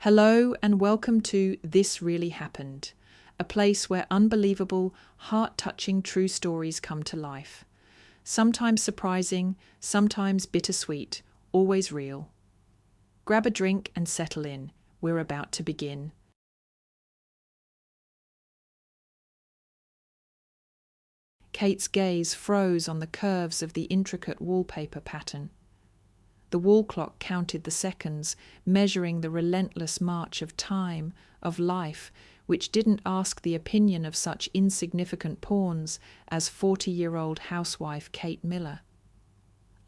Hello and welcome to This Really Happened, a place where unbelievable, heart-touching true stories come to life. Sometimes surprising, sometimes bittersweet, always real. Grab a drink and settle in. We're about to begin. Kate's gaze froze on the curves of the intricate wallpaper pattern. The wall clock counted the seconds, measuring the relentless march of time, of life, which didn't ask the opinion of such insignificant pawns as 40-year-old housewife Kate Miller.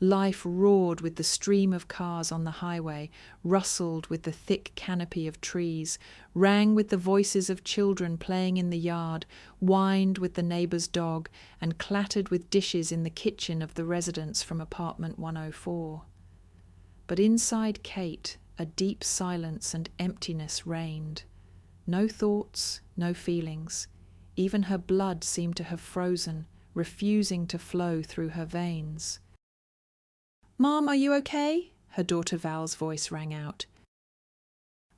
Life roared with the stream of cars on the highway, rustled with the thick canopy of trees, rang with the voices of children playing in the yard, whined with the neighbour's dog, and clattered with dishes in the kitchen of the residents from apartment 104. But inside Kate, a deep silence and emptiness reigned. No thoughts, no feelings. Even her blood seemed to have frozen, refusing to flow through her veins. "Mom, are you okay?" her daughter Val's voice rang out.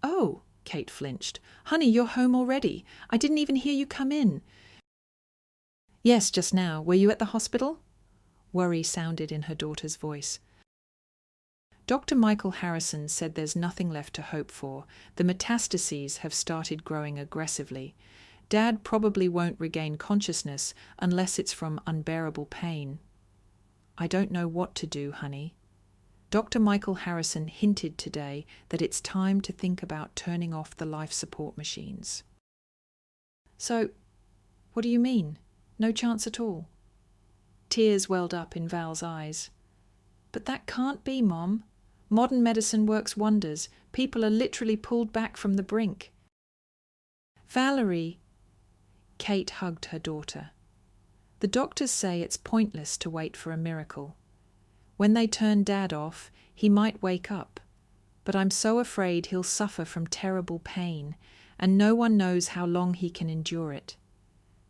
"Oh," Kate flinched. "Honey, you're home already. I didn't even hear you come in." "Yes, just now. Were you at the hospital?" Worry sounded in her daughter's voice. Dr. Michael Harrison said there's nothing left to hope for. The metastases have started growing aggressively. Dad probably won't regain consciousness unless it's from unbearable pain. "I don't know what to do, honey." Dr. Michael Harrison hinted today that it's time to think about turning off the life support machines. "So, what do you mean? No chance at all?" Tears welled up in Val's eyes. "But that can't be, Mom. Modern medicine works wonders. People are literally pulled back from the brink." "Valerie," Kate hugged her daughter. "The doctors say it's pointless to wait for a miracle. When they turn Dad off, he might wake up. But I'm so afraid he'll suffer from terrible pain, and no one knows how long he can endure it.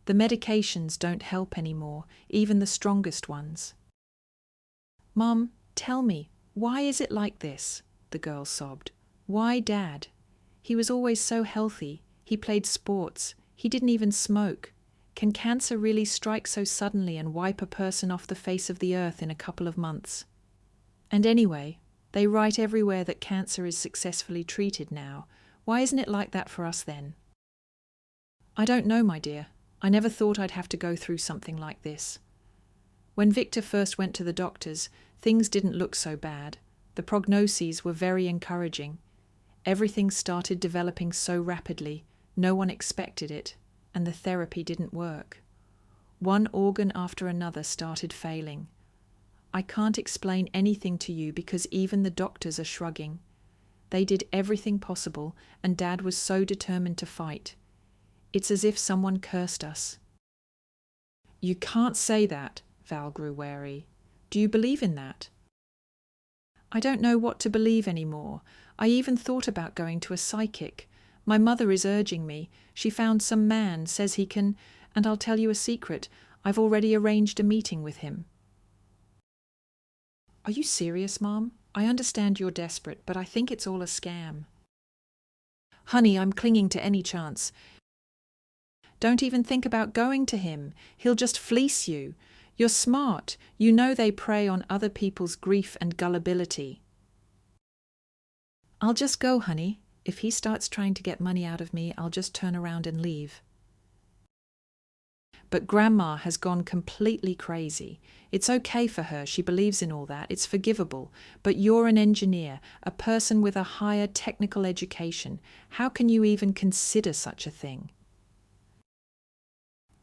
The medications don't help anymore, even the strongest ones." "Mom, tell me, why is it like this?" the girl sobbed. "Why Dad? He was always so healthy. He played sports. He didn't even smoke. Can cancer really strike so suddenly and wipe a person off the face of the earth in a couple of months? And anyway, they write everywhere that cancer is successfully treated now. Why isn't it like that for us then?" "I don't know, my dear. I never thought I'd have to go through something like this. When Victor first went to the doctors, things didn't look so bad. The prognoses were very encouraging. Everything started developing so rapidly, no one expected it, and the therapy didn't work. One organ after another started failing. I can't explain anything to you because even the doctors are shrugging. They did everything possible, and Dad was so determined to fight. It's as if someone cursed us." "You can't say that," Val grew wary. "Do you believe in that?" "I don't know what to believe anymore. I even thought about going to a psychic. My mother is urging me. She found some man, says he can, and I'll tell you a secret. I've already arranged a meeting with him." "Are you serious, Mom? I understand you're desperate, but I think it's all a scam." "Honey, I'm clinging to any chance. Don't even think about going to him. He'll just fleece you. You're smart. You know they prey on other people's grief and gullibility." "I'll just go, honey. If he starts trying to get money out of me, I'll just turn around and leave." "But Grandma has gone completely crazy. It's okay for her, she believes in all that, it's forgivable. But you're an engineer, a person with a higher technical education. How can you even consider such a thing?"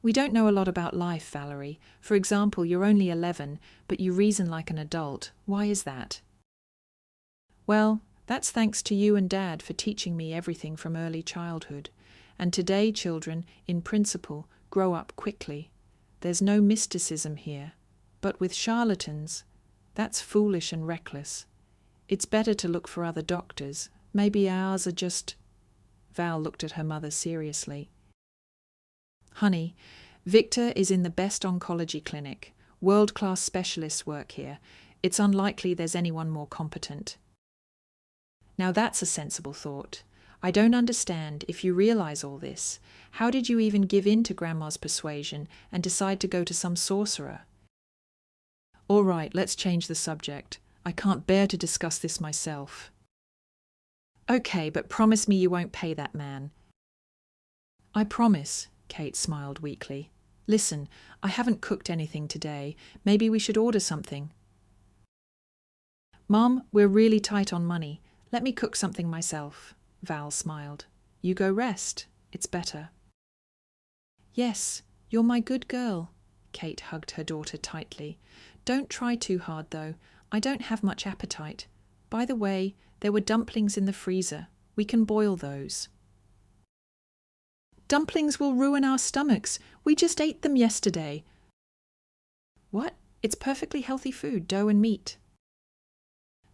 "We don't know a lot about life, Valerie. For example, you're only 11, but you reason like an adult. Why is that?" "Well, that's thanks to you and Dad for teaching me everything from early childhood. And today children, in principle, grow up quickly. There's no mysticism here. But with charlatans, that's foolish and reckless. It's better to look for other doctors. Maybe ours are just—" Val looked at her mother seriously. "Honey, Victor is in the best oncology clinic. World-class specialists work here. It's unlikely there's anyone more competent." "Now that's a sensible thought. I don't understand. If you realize all this, how did you even give in to Grandma's persuasion and decide to go to some sorcerer? All right, let's change the subject. I can't bear to discuss this myself. Okay, but promise me you won't pay that man. I promise, Kate smiled weakly. Listen, I haven't cooked anything today. Maybe we should order something. Mom, we're really tight on money. Let me cook something myself. Val smiled. You go rest. It's better. Yes, you're my good girl. Kate hugged her daughter tightly. Don't try too hard, though. I don't have much appetite. By the way, there were dumplings in the freezer. We can boil those. Dumplings will ruin our stomachs. We just ate them yesterday. What? It's perfectly healthy food, dough and meat.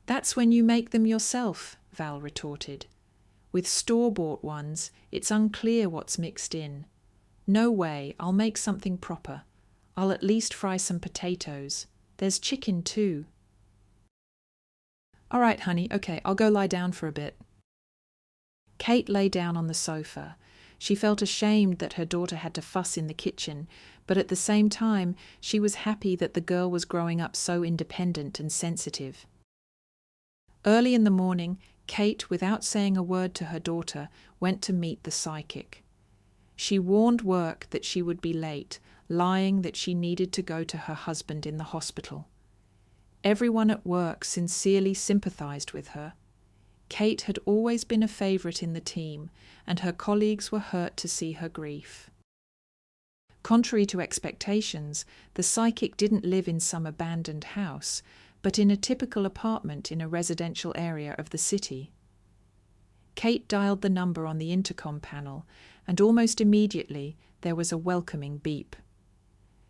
That's when you make them yourself, Val retorted. With store-bought ones, it's unclear what's mixed in. No way, I'll make something proper. I'll at least fry some potatoes. There's chicken too. All right, honey, okay, I'll go lie down for a bit. Kate lay down on the sofa. She felt ashamed that her daughter had to fuss in the kitchen, but at the same time, she was happy that the girl was growing up so independent and sensitive. Early in the morning, Kate, without saying a word to her daughter, went to meet the psychic. She warned work that she would be late, lying that she needed to go to her husband in the hospital. Everyone at work sincerely sympathized with her. Kate had always been a favorite in the team, and her colleagues were hurt to see her grief. Contrary to expectations, the psychic didn't live in some abandoned house, but in a typical apartment in a residential area of the city. Kate dialed the number on the intercom panel, and almost immediately there was a welcoming beep.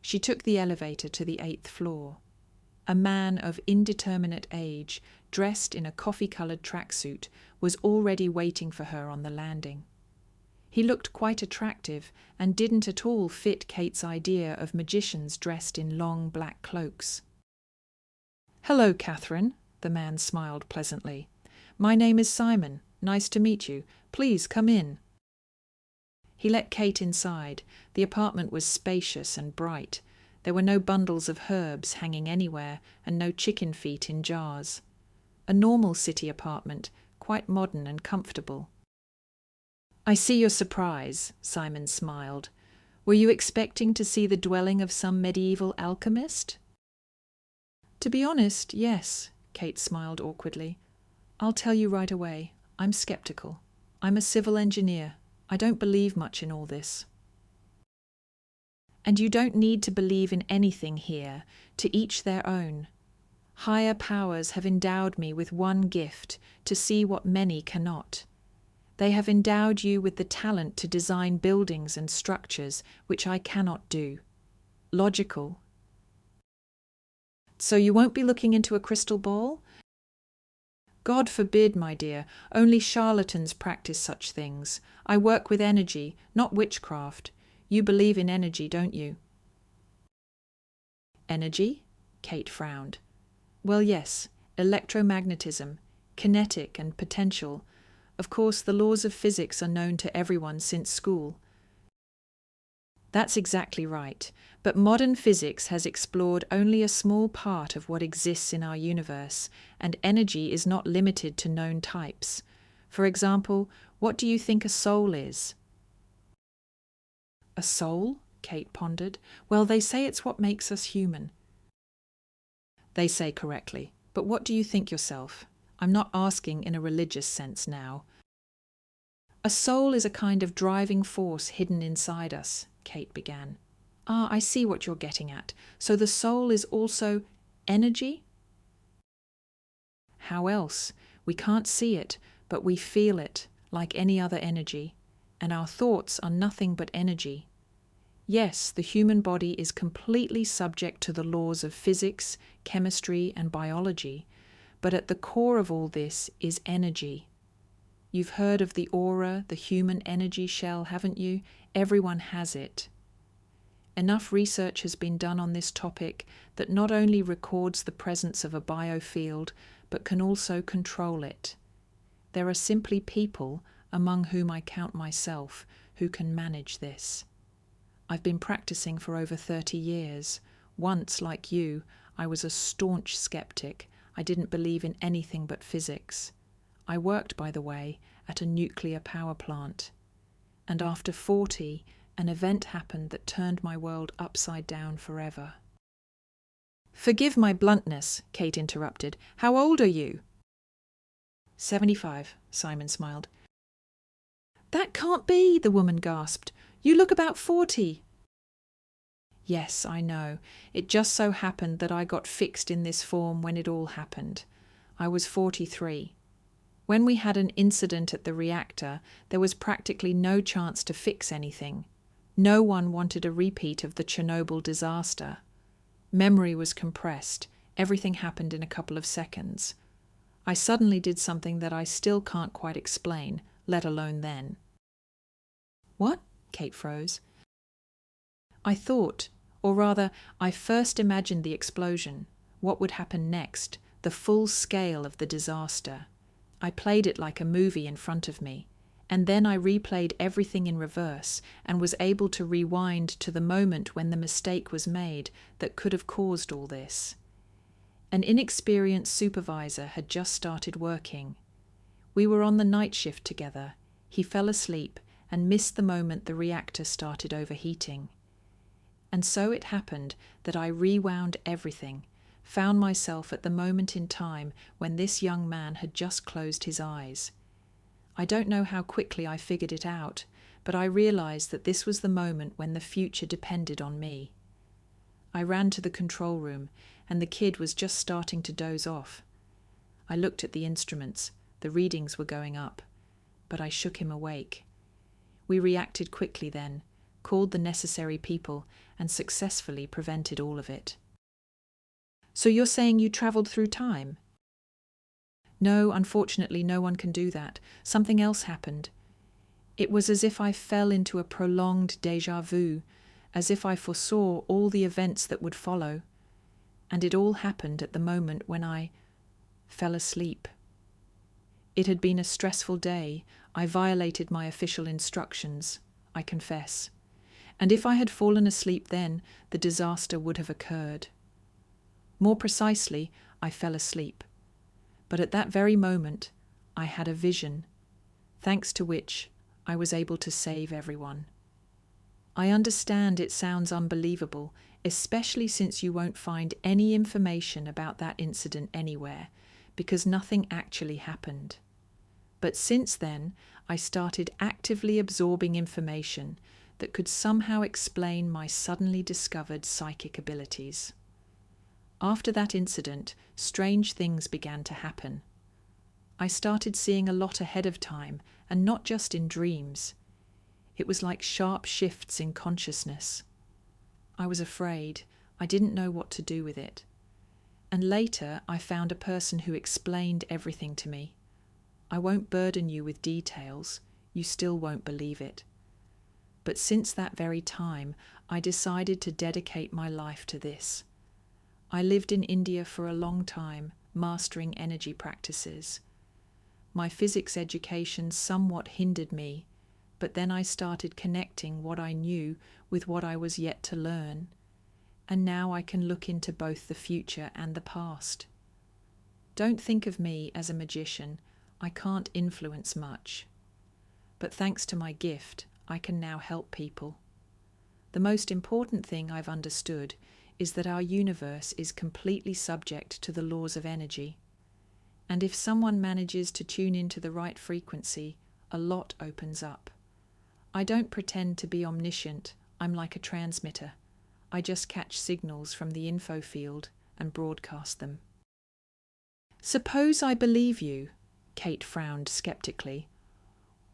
She took the elevator to the 8th floor. A man of indeterminate age, dressed in a coffee-coloured tracksuit, was already waiting for her on the landing. He looked quite attractive and didn't at all fit Kate's idea of magicians dressed in long black cloaks. "Hello, Catherine," the man smiled pleasantly. "My name is Simon. Nice to meet you. Please come in." He let Kate inside. The apartment was spacious and bright. There were no bundles of herbs hanging anywhere and no chicken feet in jars. A normal city apartment, quite modern and comfortable. "I see your surprise," Simon smiled. "Were you expecting to see the dwelling of some medieval alchemist?" "To be honest, yes," Kate smiled awkwardly. "I'll tell you right away. I'm skeptical. I'm a civil engineer. I don't believe much in all this." "And you don't need to believe in anything here, to each their own. Higher powers have endowed me with one gift, to see what many cannot. They have endowed you with the talent to design buildings and structures, which I cannot do. Logical. So you won't be looking into a crystal ball? God forbid, my dear. Only charlatans practice such things. I work with energy, not witchcraft. You believe in energy, don't you?" "Energy?" Kate frowned. "Well, yes, electromagnetism, kinetic and potential. Of course, the laws of physics are known to everyone since school." "That's exactly right, but modern physics has explored only a small part of what exists in our universe, and energy is not limited to known types. For example, what do you think a soul is?" "A soul?" Kate pondered. "Well, they say it's what makes us human." "They say correctly. But what do you think yourself? I'm not asking in a religious sense now." "A soul is a kind of driving force hidden inside us," Kate began. "Ah, I see what you're getting at. So the soul is also energy?" "How else? We can't see it, but we feel it, like any other energy. And our thoughts are nothing but energy. Yes, the human body is completely subject to the laws of physics, chemistry, and biology, but at the core of all this is energy. You've heard of the aura, the human energy shell, haven't you? Everyone has it. Enough research has been done on this topic that not only records the presence of a biofield, but can also control it. There are simply people, among whom I count myself, who can manage this. I've been practicing for over 30 years. Once, like you, I was a staunch skeptic. I didn't believe in anything but physics. I worked, by the way, at a nuclear power plant. And after 40, an event happened that turned my world upside down forever. "Forgive my bluntness," Kate interrupted. "How old are you?" 75, Simon smiled. "That can't be," the woman gasped. "You look about 40. "Yes, I know. It just so happened that I got fixed in this form when it all happened. I was 43. When we had an incident at the reactor, there was practically no chance to fix anything. No one wanted a repeat of the Chernobyl disaster. Memory was compressed. Everything happened in a couple of seconds. I suddenly did something that I still can't quite explain, let alone then." "What?" Kate froze. "I thought, or rather, I first imagined the explosion, what would happen next, the full scale of the disaster. I played it like a movie in front of me, and then I replayed everything in reverse and was able to rewind to the moment when the mistake was made that could have caused all this. An inexperienced supervisor had just started working. We were on the night shift together. He fell asleep and missed the moment the reactor started overheating. And so it happened that I rewound everything, found myself at the moment in time when this young man had just closed his eyes. I don't know how quickly I figured it out, but I realized that this was the moment when the future depended on me. I ran to the control room, and the kid was just starting to doze off. I looked at the instruments. The readings were going up, but I shook him awake. We reacted quickly then, called the necessary people, and successfully prevented all of it." "So you're saying you travelled through time?" "No, unfortunately no one can do that. Something else happened. It was as if I fell into a prolonged déjà vu, as if I foresaw all the events that would follow. And it all happened at the moment when I fell asleep. It had been a stressful day. I violated my official instructions, I confess. And if I had fallen asleep then, the disaster would have occurred. More precisely, I fell asleep. But at that very moment, I had a vision, thanks to which I was able to save everyone. I understand it sounds unbelievable, especially since you won't find any information about that incident anywhere, because nothing actually happened. But since then, I started actively absorbing information that could somehow explain my suddenly discovered psychic abilities. After that incident, strange things began to happen. I started seeing a lot ahead of time, and not just in dreams. It was like sharp shifts in consciousness. I was afraid. I didn't know what to do with it. And later, I found a person who explained everything to me. I won't burden you with details. You still won't believe it. But since that very time, I decided to dedicate my life to this. I lived in India for a long time, mastering energy practices. My physics education somewhat hindered me, but then I started connecting what I knew with what I was yet to learn, and now I can look into both the future and the past. Don't think of me as a magician. I can't influence much. But thanks to my gift, I can now help people. The most important thing I've understood is that our universe is completely subject to the laws of energy. And if someone manages to tune into the right frequency, a lot opens up. I don't pretend to be omniscient. I'm like a transmitter. I just catch signals from the info field and broadcast them. "Suppose I believe you," Kate frowned skeptically.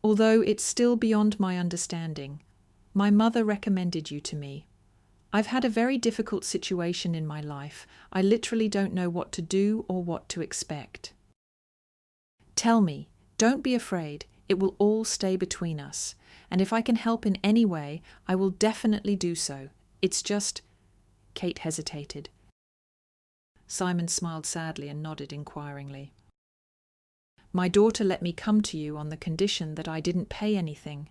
"Although it's still beyond my understanding. My mother recommended you to me. I've had a very difficult situation in my life. I literally don't know what to do or what to expect." "Tell me. Don't be afraid. It will all stay between us. And if I can help in any way, I will definitely do so. It's just—" Kate hesitated. Simon smiled sadly and nodded inquiringly. My daughter let me come to you on the condition that I didn't pay anything.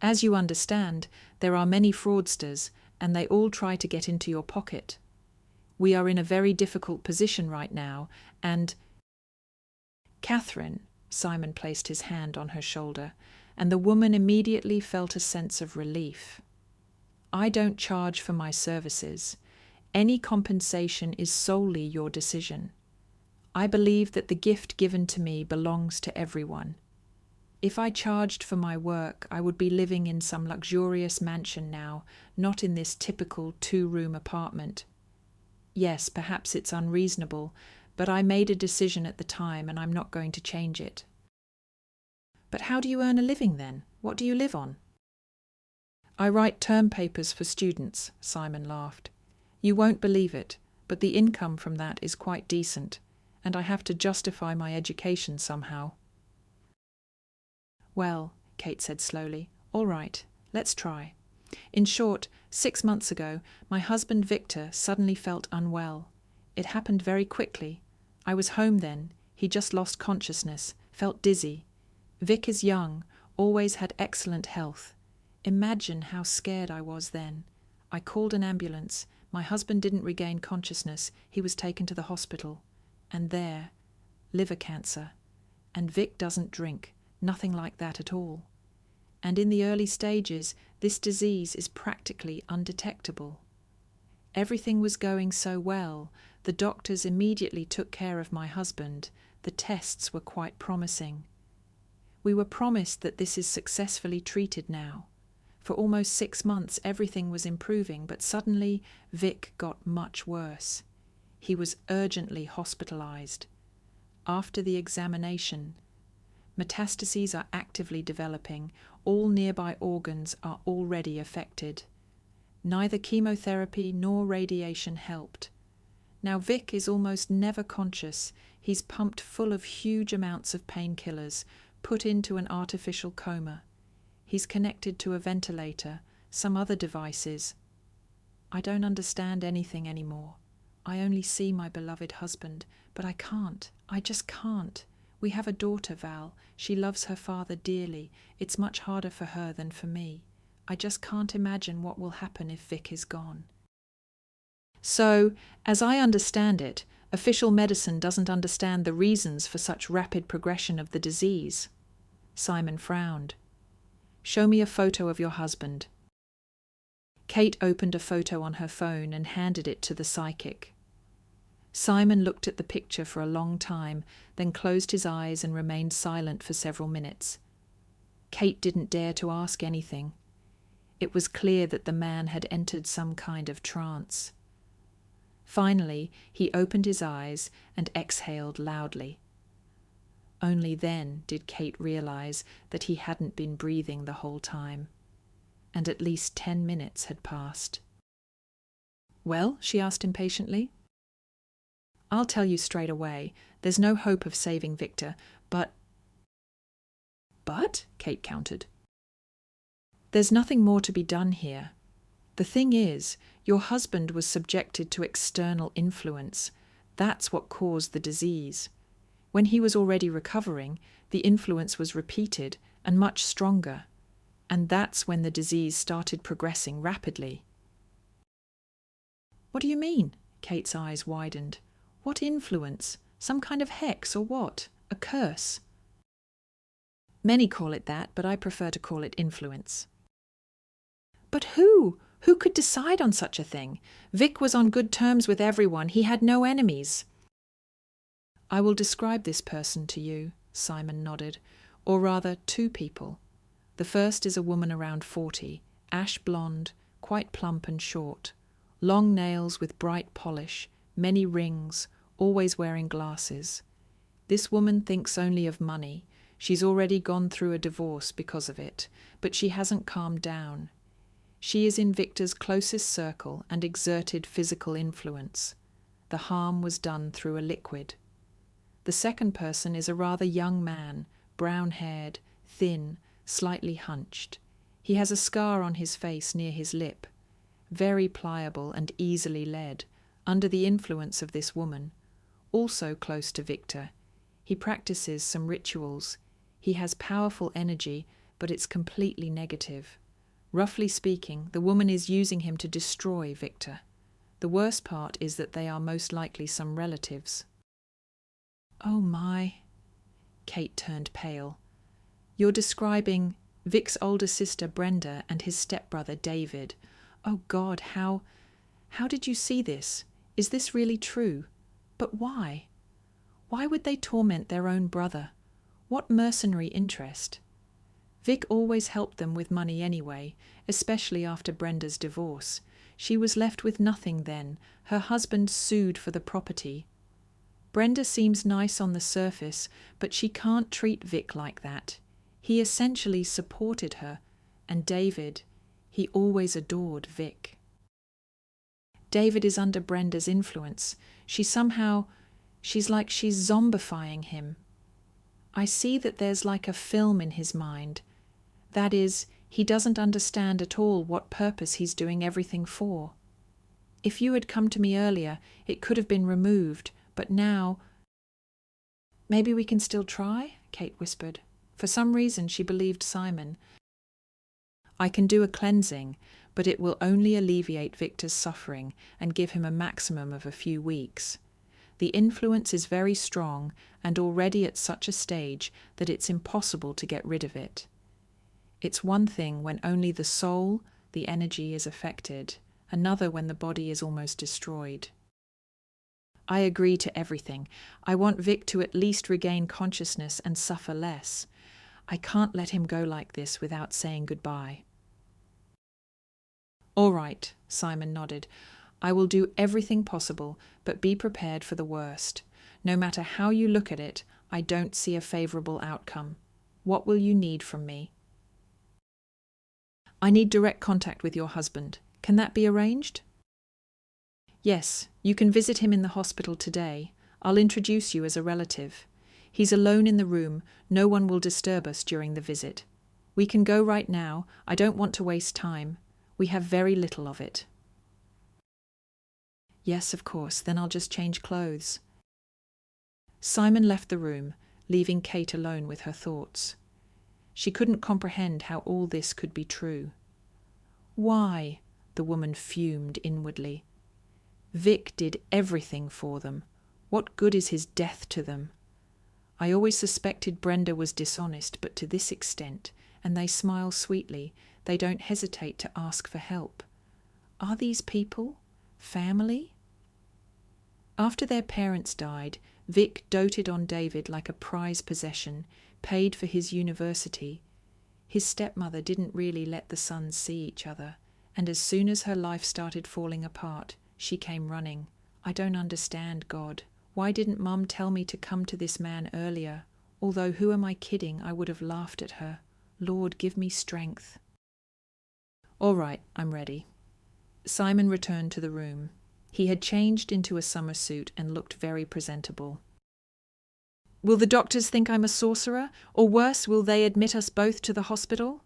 As you understand, there are many fraudsters, and they all try to get into your pocket. We are in a very difficult position right now, and—" "Catherine," Simon placed his hand on her shoulder, and the woman immediately felt a sense of relief. "I don't charge for my services. Any compensation is solely your decision. I believe that the gift given to me belongs to everyone. If I charged for my work, I would be living in some luxurious mansion now, not in this typical 2-room apartment. Yes, perhaps it's unreasonable, but I made a decision at the time and I'm not going to change it." "But how do you earn a living then? What do you live on?" "I write term papers for students," Simon laughed. "You won't believe it, but the income from that is quite decent, and I have to justify my education somehow." "Well," Kate said slowly, "all right, let's try. In short, 6 months ago, my husband Victor suddenly felt unwell. It happened very quickly. I was home then. He just lost consciousness, felt dizzy. Vic is young, always had excellent health. Imagine how scared I was then. I called an ambulance. My husband didn't regain consciousness. He was taken to the hospital. And there, liver cancer. And Vic doesn't drink, nothing like that at all. And in the early stages, this disease is practically undetectable. Everything was going so well, the doctors immediately took care of my husband. The tests were quite promising. We were promised that this is successfully treated now. For almost 6 months, everything was improving, but suddenly Vic got much worse. He was urgently hospitalized. After the examination, metastases are actively developing. All nearby organs are already affected. Neither chemotherapy nor radiation helped. Now Vic is almost never conscious. He's pumped full of huge amounts of painkillers, put into an artificial coma. He's connected to a ventilator, some other devices. I don't understand anything anymore. I only see my beloved husband, but I can't. I just can't. We have a daughter, Val. She loves her father dearly. It's much harder for her than for me. I just can't imagine what will happen if Vic is gone." "So, as I understand it, official medicine doesn't understand the reasons for such rapid progression of the disease." Simon frowned. "Show me a photo of your husband." Kate opened a photo on her phone and handed it to the psychic. Simon looked at the picture for a long time, then closed his eyes and remained silent for several minutes. Kate didn't dare to ask anything. It was clear that the man had entered some kind of trance. Finally, he opened his eyes and exhaled loudly. Only then did Kate realize that he hadn't been breathing the whole time, and at least 10 minutes had passed. "Well?" she asked impatiently. "I'll tell you straight away. There's no hope of saving Victor, but—" "But?" Kate countered. "There's nothing more to be done here. The thing is, your husband was subjected to external influence. That's what caused the disease. When he was already recovering, the influence was repeated and much stronger. And that's when the disease started progressing rapidly." "What do you mean?" Kate's eyes widened. "What influence? Some kind of hex or what? A curse?" "Many call it that, but I prefer to call it influence." "But who? Who could decide on such a thing? Vic was on good terms with everyone. He had no enemies." "I will describe this person to you," Simon nodded. "Or rather, 2 people. The first is a woman around 40, ash blonde, quite plump and short. Long nails with bright polish, many rings, always wearing glasses. This woman thinks only of money. She's already gone through a divorce because of it, but she hasn't calmed down. She is in Victor's closest circle and exerted physical influence. The harm was done through a liquid. The second person is a rather young man, brown-haired, thin, slightly hunched. He has a scar on his face near his lip. Very pliable and easily led, under the influence of this woman. Also close to Victor. He practices some rituals. He has powerful energy, but it's completely negative. Roughly speaking, the woman is using him to destroy Victor. The worst part is that they are most likely some relatives. Oh my. Kate turned pale. You're describing Vic's older sister Brenda and his stepbrother David. Oh God, how did you see this? Is this really true? But why? Why would they torment their own brother? What mercenary interest? Vic always helped them with money anyway, especially after Brenda's divorce. She was left with nothing then. Her husband sued for the property. Brenda seems nice on the surface, but she can't treat Vic like that. He essentially supported her, and David, he always adored Vic. David is under Brenda's influence. She's like she's zombifying him. I see that there's like a film in his mind. That is, he doesn't understand at all what purpose he's doing everything for. If you had come to me earlier, it could have been removed, but now... Maybe we can still try? Kate whispered. For some reason she believed Simon. I can do a cleansing, but it will only alleviate Victor's suffering and give him a maximum of a few weeks. The influence is very strong and already at such a stage that it's impossible to get rid of it. It's one thing when only the soul, the energy, is affected, another when the body is almost destroyed. I agree to everything. I want Vic to at least regain consciousness and suffer less. I can't let him go like this without saying goodbye. All right, Simon nodded. I will do everything possible, but be prepared for the worst. No matter how you look at it, I don't see a favourable outcome. What will you need from me? I need direct contact with your husband. Can that be arranged? Yes, you can visit him in the hospital today. I'll introduce you as a relative. He's alone in the room. No one will disturb us during the visit. We can go right now. I don't want to waste time. We have very little of it. Yes, of course. Then I'll just change clothes. Simon left the room, leaving Kate alone with her thoughts. She couldn't comprehend how all this could be true. Why? The woman fumed inwardly. Vic did everything for them. What good is his death to them? I always suspected Brenda was dishonest, but to this extent, and they smile sweetly. They don't hesitate to ask for help. Are these people family? After their parents died, Vic doted on David like a prized possession, paid for his university. His stepmother didn't really let the sons see each other, and as soon as her life started falling apart, she came running. I don't understand, God. Why didn't Mum tell me to come to this man earlier? Although who am I kidding? I would have laughed at her. Lord, give me strength. All right, I'm ready. Simon returned to the room. He had changed into a summer suit and looked very presentable. Will the doctors think I'm a sorcerer? Or worse, will they admit us both to the hospital?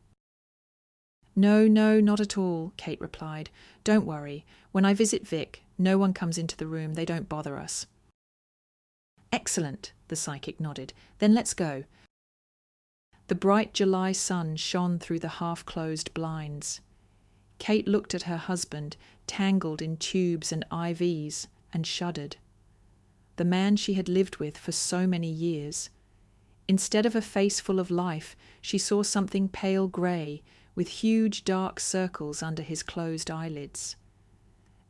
No, not at all, Kate replied. Don't worry. When I visit Vic, no one comes into the room. They don't bother us. Excellent, the psychic nodded. Then let's go. The bright July sun shone through the half-closed blinds. Kate looked at her husband, tangled in tubes and IVs, and shuddered. The man she had lived with for so many years. Instead of a face full of life, she saw something pale grey, with huge dark circles under his closed eyelids.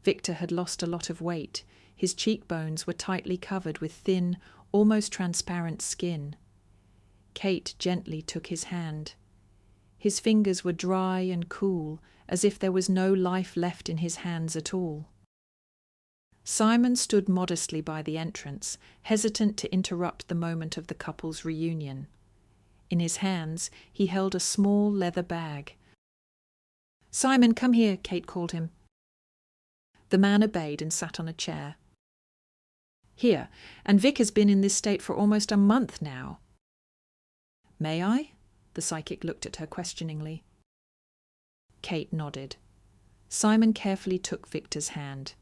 Victor had lost a lot of weight. His cheekbones were tightly covered with thin, almost transparent skin. Kate gently took his hand. His fingers were dry and cool, as if there was no life left in his hands at all. Simon stood modestly by the entrance, hesitant to interrupt the moment of the couple's reunion. In his hands he held a small leather bag. "Simon, come here," Kate called him. The man obeyed and sat on a chair. "Here, and Vic has been in this state for almost a month now." "May I?" The psychic looked at her questioningly. Kate nodded. Simon carefully took Victor's hand.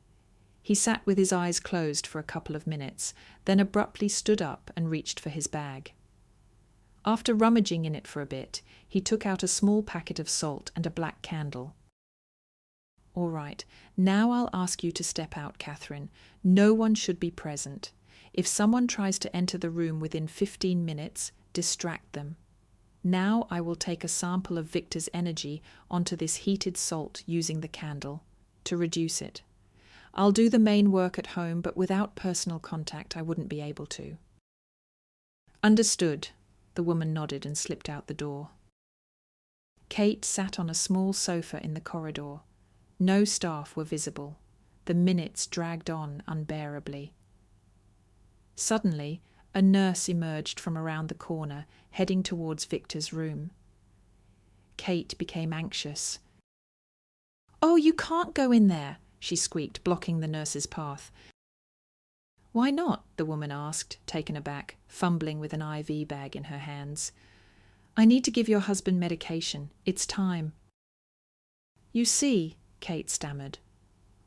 He sat with his eyes closed for a couple of minutes, then abruptly stood up and reached for his bag. After rummaging in it for a bit, he took out a small packet of salt and a black candle. "All right, now I'll ask you to step out, Catherine. No one should be present. If someone tries to enter the room within 15 minutes, distract them. Now I will take a sample of Victor's energy onto this heated salt using the candle to reduce it. I'll do the main work at home, but without personal contact I wouldn't be able to." "Understood." The woman nodded and slipped out the door. Kate sat on a small sofa in the corridor. No staff were visible. The minutes dragged on unbearably. Suddenly, a nurse emerged from around the corner, heading towards Victor's room. Kate became anxious. "Oh, you can't go in there," she squeaked, blocking the nurse's path. "Why not?" the woman asked, taken aback, fumbling with an IV bag in her hands. "I need to give your husband medication. It's time." "You see," Kate stammered.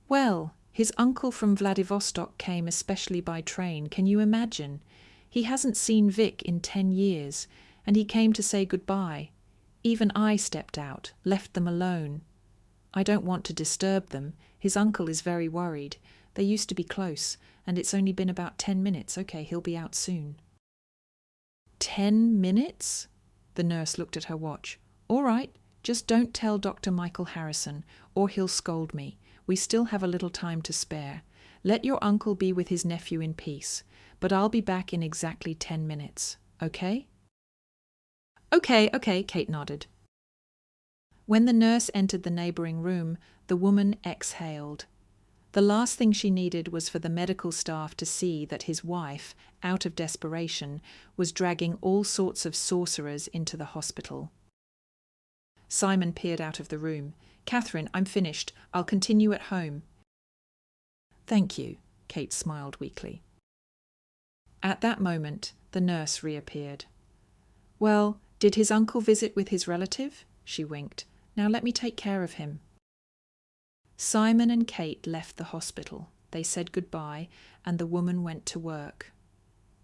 "Well, his uncle from Vladivostok came especially by train. Can you imagine? He hasn't seen Vic in 10 years, and he came to say goodbye. Even I stepped out, left them alone. I don't want to disturb them. His uncle is very worried. They used to be close, and it's only been about 10 minutes. Okay, he'll be out soon." 10 minutes? The nurse looked at her watch. "All right, just don't tell Dr. Michael Harrison, or he'll scold me. We still have a little time to spare. Let your uncle be with his nephew in peace, but I'll be back in exactly 10 minutes. Okay?" Okay, Kate nodded. When the nurse entered the neighbouring room, the woman exhaled. The last thing she needed was for the medical staff to see that his wife, out of desperation, was dragging all sorts of sorcerers into the hospital. Simon peered out of the room. "Catherine, I'm finished. I'll continue at home." "Thank you," Kate smiled weakly. At that moment, the nurse reappeared. "Well, did his uncle visit with his relative?" She winked. "Now let me take care of him." Simon and Kate left the hospital. They said goodbye, and the woman went to work.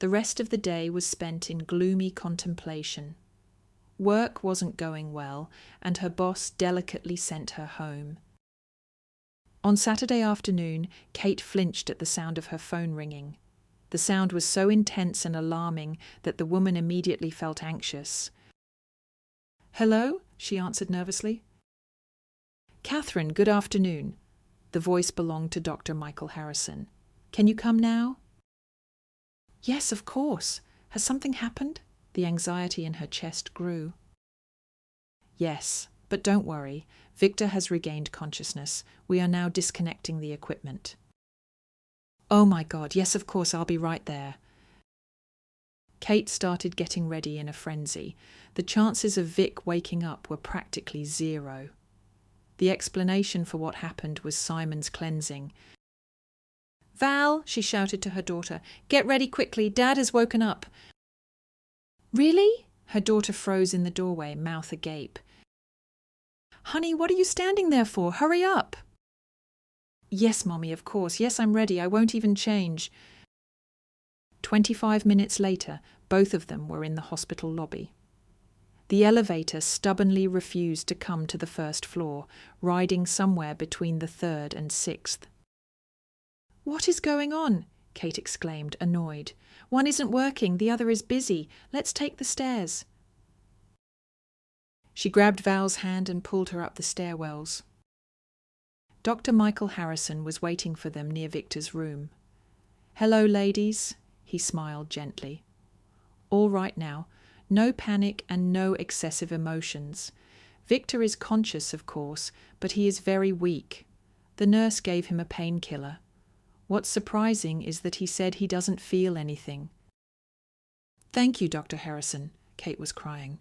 The rest of the day was spent in gloomy contemplation. Work wasn't going well, and her boss delicately sent her home. On Saturday afternoon, Kate flinched at the sound of her phone ringing. The sound was so intense and alarming that the woman immediately felt anxious. "Hello?" she answered nervously. "Catherine, good afternoon." The voice belonged to Dr. Michael Harrison. "Can you come now?" "Yes, of course. Has something happened?" The anxiety in her chest grew. "Yes, but don't worry. Victor has regained consciousness. We are now disconnecting the equipment." "Oh my God, yes, of course, I'll be right there." Kate started getting ready in a frenzy. The chances of Vic waking up were practically zero. The explanation for what happened was Simon's cleansing. "Val," she shouted to her daughter, "get ready quickly. Dad has woken up." "Really?" Her daughter froze in the doorway, mouth agape. "Honey, what are you standing there for? Hurry up." "Yes, Mommy, of course. Yes, I'm ready. I won't even change." 25 minutes later, both of them were in the hospital lobby. The elevator stubbornly refused to come to the first floor, riding somewhere between the 3rd and 6th. "What is going on?" Kate exclaimed, annoyed. "One isn't working, the other is busy. Let's take the stairs." She grabbed Val's hand and pulled her up the stairwells. Dr. Michael Harrison was waiting for them near Victor's room. "Hello, ladies," he smiled gently. "All right now. No panic and no excessive emotions. Victor is conscious, of course, but he is very weak. The nurse gave him a painkiller. What's surprising is that he said he doesn't feel anything." "Thank you, Dr. Harrison," Kate was crying.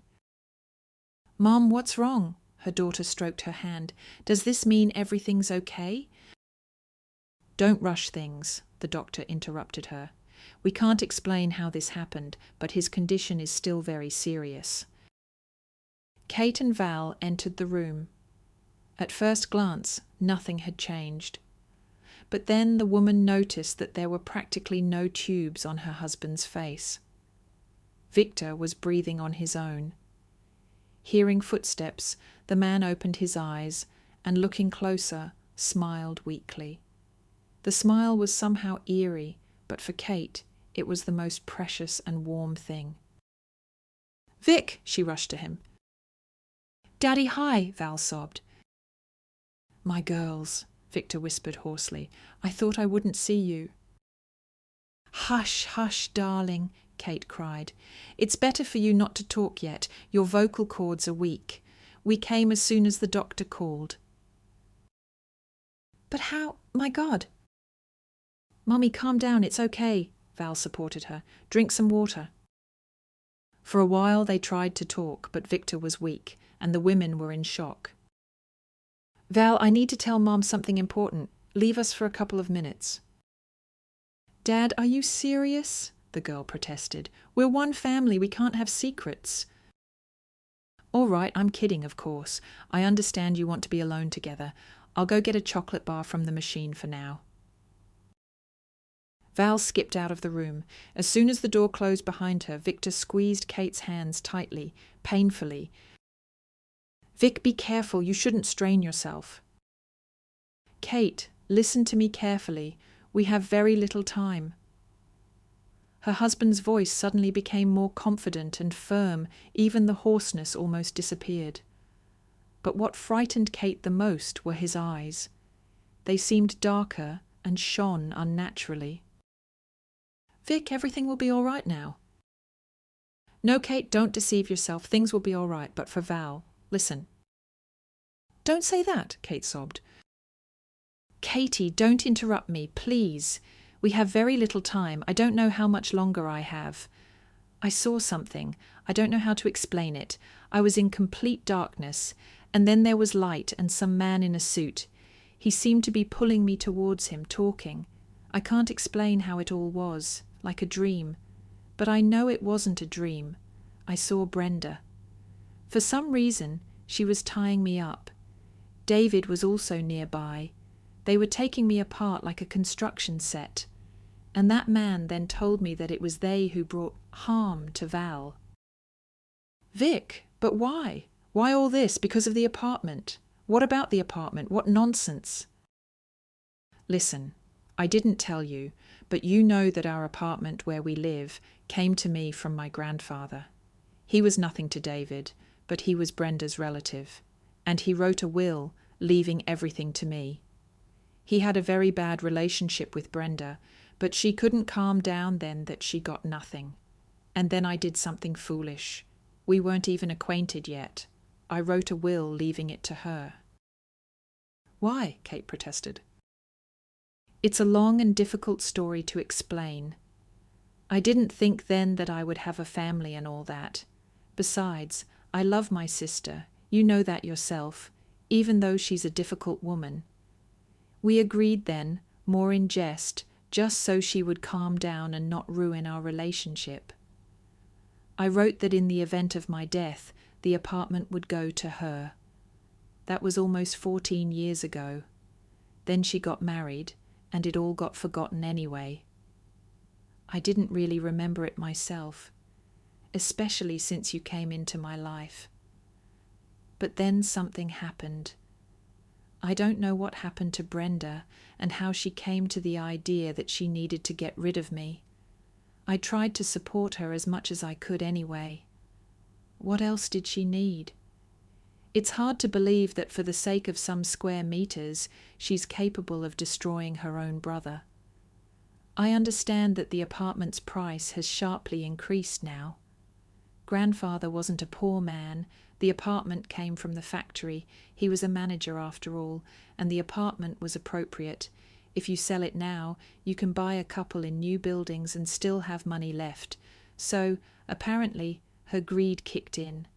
"Mom, what's wrong?" Her daughter stroked her hand. "Does this mean everything's okay?" "Don't rush things," the doctor interrupted her. "We can't explain how this happened, but his condition is still very serious." Kate and Val entered the room. At first glance, nothing had changed. But then the woman noticed that there were practically no tubes on her husband's face. Victor was breathing on his own. Hearing footsteps, the man opened his eyes and, looking closer, smiled weakly. The smile was somehow eerie, but for Kate, it was the most precious and warm thing. "Vic!" she rushed to him. "Daddy, hi!" Val sobbed. "My girls," Victor whispered hoarsely. "I thought I wouldn't see you." "Hush, hush, darling," Kate cried. "It's better for you not to talk yet. Your vocal cords are weak. We came as soon as the doctor called." "But how? My God!" "Mummy, calm down. It's okay," Val supported her. "Drink some water." For a while they tried to talk, but Victor was weak, and the women were in shock. "Val, I need to tell Mom something important. Leave us for a couple of minutes." "Dad, are you serious?" the girl protested. "We're one family. We can't have secrets." "All right, I'm kidding, of course. I understand you want to be alone together. I'll go get a chocolate bar from the machine for now." Val skipped out of the room. As soon as the door closed behind her, Victor squeezed Kate's hands tightly, painfully. "Vic, be careful. You shouldn't strain yourself." "Kate, listen to me carefully. We have very little time." Her husband's voice suddenly became more confident and firm. Even the hoarseness almost disappeared. But what frightened Kate the most were his eyes. They seemed darker and shone unnaturally. "Vic, everything will be all right now." "No, Kate, don't deceive yourself. Things will be all right. But for Val, listen." "Don't say that," Kate sobbed. "Katie, don't interrupt me, please. We have very little time. I don't know how much longer I have. I saw something. I don't know how to explain it. I was in complete darkness, and then there was light and some man in a suit. He seemed to be pulling me towards him, talking. I can't explain how it all was, like a dream. But I know it wasn't a dream. I saw Brenda. For some reason, she was tying me up. David was also nearby. They were taking me apart like a construction set. And that man then told me that it was they who brought harm to Val." "Vic, but why? Why all this? Because of the apartment? What about the apartment? What nonsense?" "Listen, I didn't tell you, but you know that our apartment where we live came to me from my grandfather. He was nothing to David, but he was Brenda's relative, and he wrote a will leaving everything to me. He had a very bad relationship with Brenda, but she couldn't calm down then that she got nothing. And then I did something foolish. We weren't even acquainted yet. I wrote a will leaving it to her." "Why?" Kate protested. "It's a long and difficult story to explain. I didn't think then that I would have a family and all that. Besides, I love my sister. You know that yourself, even though she's a difficult woman. We agreed then, more in jest, just so she would calm down and not ruin our relationship. I wrote that in the event of my death, the apartment would go to her. That was almost 14 years ago. Then she got married, and it all got forgotten anyway. I didn't really remember it myself, especially since you came into my life. But then something happened. I don't know what happened to Brenda and how she came to the idea that she needed to get rid of me. I tried to support her as much as I could anyway. What else did she need? It's hard to believe that for the sake of some square meters, she's capable of destroying her own brother. I understand that the apartment's price has sharply increased now. Grandfather wasn't a poor man. The apartment came from the factory. He was a manager after all, and the apartment was appropriate. If you sell it now, you can buy a couple in new buildings and still have money left. So, apparently, her greed kicked in.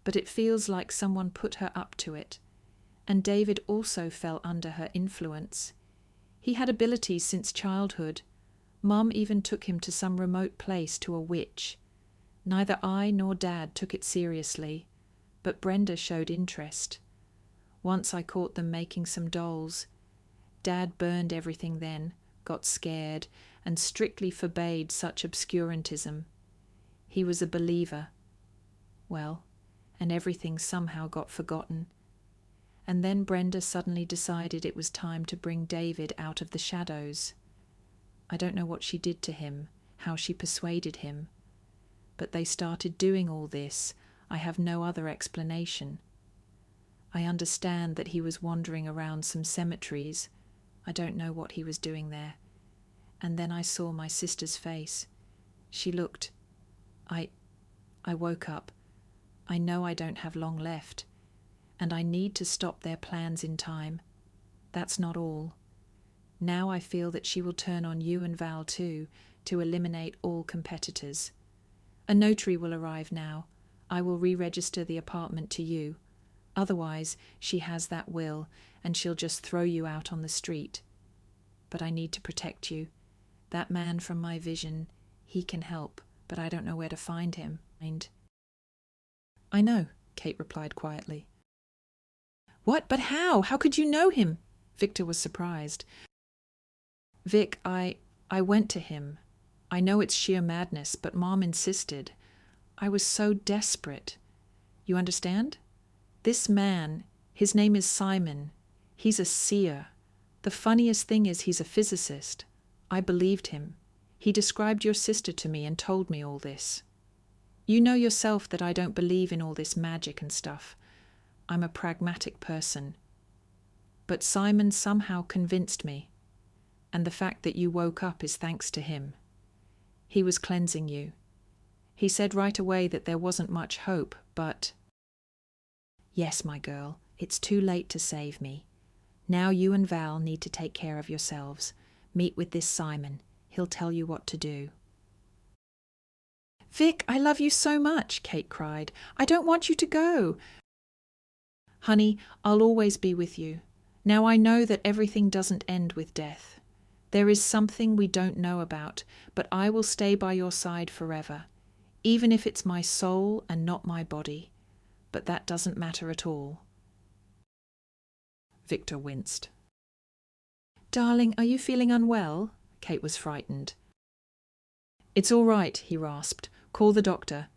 But it feels like someone put her up to it. And David also fell under her influence. He had abilities since childhood. Mum even took him to some remote place to a witch. Neither I nor Dad took it seriously, but Brenda showed interest. Once I caught them making some dolls. Dad burned everything then, got scared, and strictly forbade such obscurantism. He was a believer. Well, and everything somehow got forgotten. And then Brenda suddenly decided it was time to bring David out of the shadows. I don't know what she did to him, how she persuaded him. But they started doing all this. I have no other explanation. I understand that he was wandering around some cemeteries. I don't know what he was doing there. And then I saw my sister's face. She looked. I woke up. I know I don't have long left. And I need to stop their plans in time. That's not all. Now I feel that she will turn on you and Val too, to eliminate all competitors. A notary will arrive now. I will re-register the apartment to you. Otherwise, she has that will, and she'll just throw you out on the street. But I need to protect you. That man from my vision, he can help, but I don't know where to find him. I know, Kate replied quietly. What? But how? How could you know him? Victor was surprised. Vic, I went to him. I know it's sheer madness, but Mom insisted. I was so desperate. You understand? This man, his name is Simon. He's a seer. The funniest thing is he's a physicist. I believed him. He described your sister to me and told me all this. You know yourself that I don't believe in all this magic and stuff. I'm a pragmatic person. But Simon somehow convinced me. And the fact that you woke up is thanks to him. He was cleansing you. He said right away that there wasn't much hope, but... Yes, my girl, it's too late to save me. Now you and Val need to take care of yourselves. Meet with this Simon. He'll tell you what to do. Vic, I love you so much, Kate cried. I don't want you to go. Honey, I'll always be with you. Now I know that everything doesn't end with death. There is something we don't know about, but I will stay by your side forever, even if it's my soul and not my body. But that doesn't matter at all. Victor winced. Darling, are you feeling unwell? Kate was frightened. It's all right, he rasped. Call the doctor.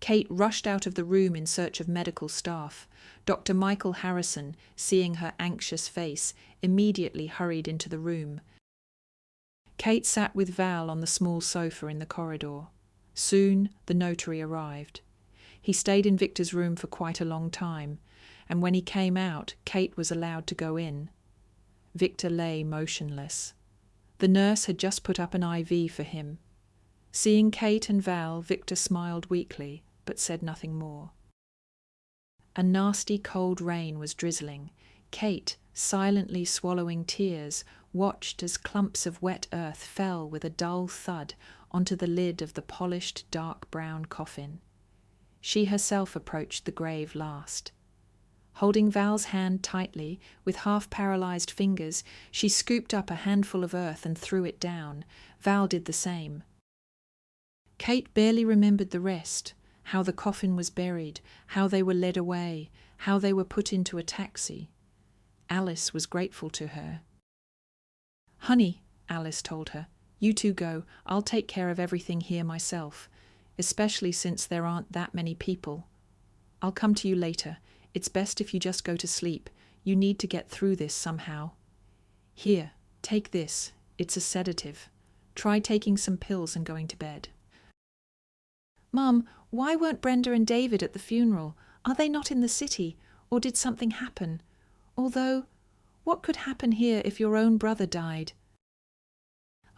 Kate rushed out of the room in search of medical staff. Dr. Michael Harrison, seeing her anxious face, immediately hurried into the room. Kate sat with Val on the small sofa in the corridor. Soon the notary arrived. He stayed in Victor's room for quite a long time, and when he came out, Kate was allowed to go in. Victor lay motionless. The nurse had just put up an IV for him. Seeing Kate and Val, Victor smiled weakly, but said nothing more. A nasty cold rain was drizzling. Kate, silently swallowing tears, watched as clumps of wet earth fell with a dull thud onto the lid of the polished dark brown coffin. She herself approached the grave last. Holding Val's hand tightly, with half-paralyzed fingers, she scooped up a handful of earth and threw it down. Val did the same. Kate barely remembered the rest, how the coffin was buried, how they were led away, how they were put into a taxi. Alice was grateful to her. Honey, Alice told her, you two go. I'll take care of everything here myself, especially since there aren't that many people. I'll come to you later. It's best if you just go to sleep. You need to get through this somehow. Here, take this. It's a sedative. Try taking some pills and going to bed. Mum, why weren't Brenda and David at the funeral? Are they not in the city? Or did something happen? Although, what could happen here if your own brother died?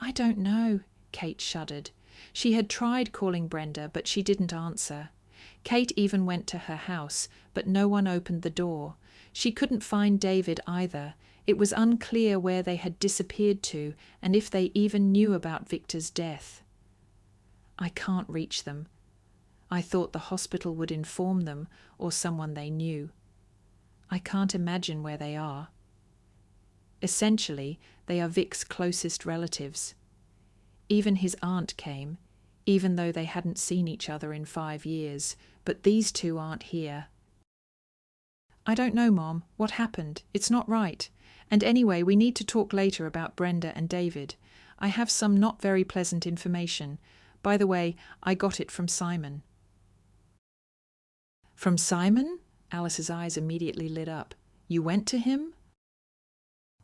I don't know, Kate shuddered. She had tried calling Brenda, but she didn't answer. Kate even went to her house, but no one opened the door. She couldn't find David either. It was unclear where they had disappeared to, and if they even knew about Victor's death. I can't reach them. I thought the hospital would inform them, or someone they knew. I can't imagine where they are. Essentially, they are Vic's closest relatives. Even his aunt came, even though they hadn't seen each other in 5 years, but these two aren't here. I don't know, Mom. What happened? It's not right. And anyway, we need to talk later about Brenda and David. I have some not very pleasant information. By the way, I got it from Simon. From Simon? Alice's eyes immediately lit up. You went to him?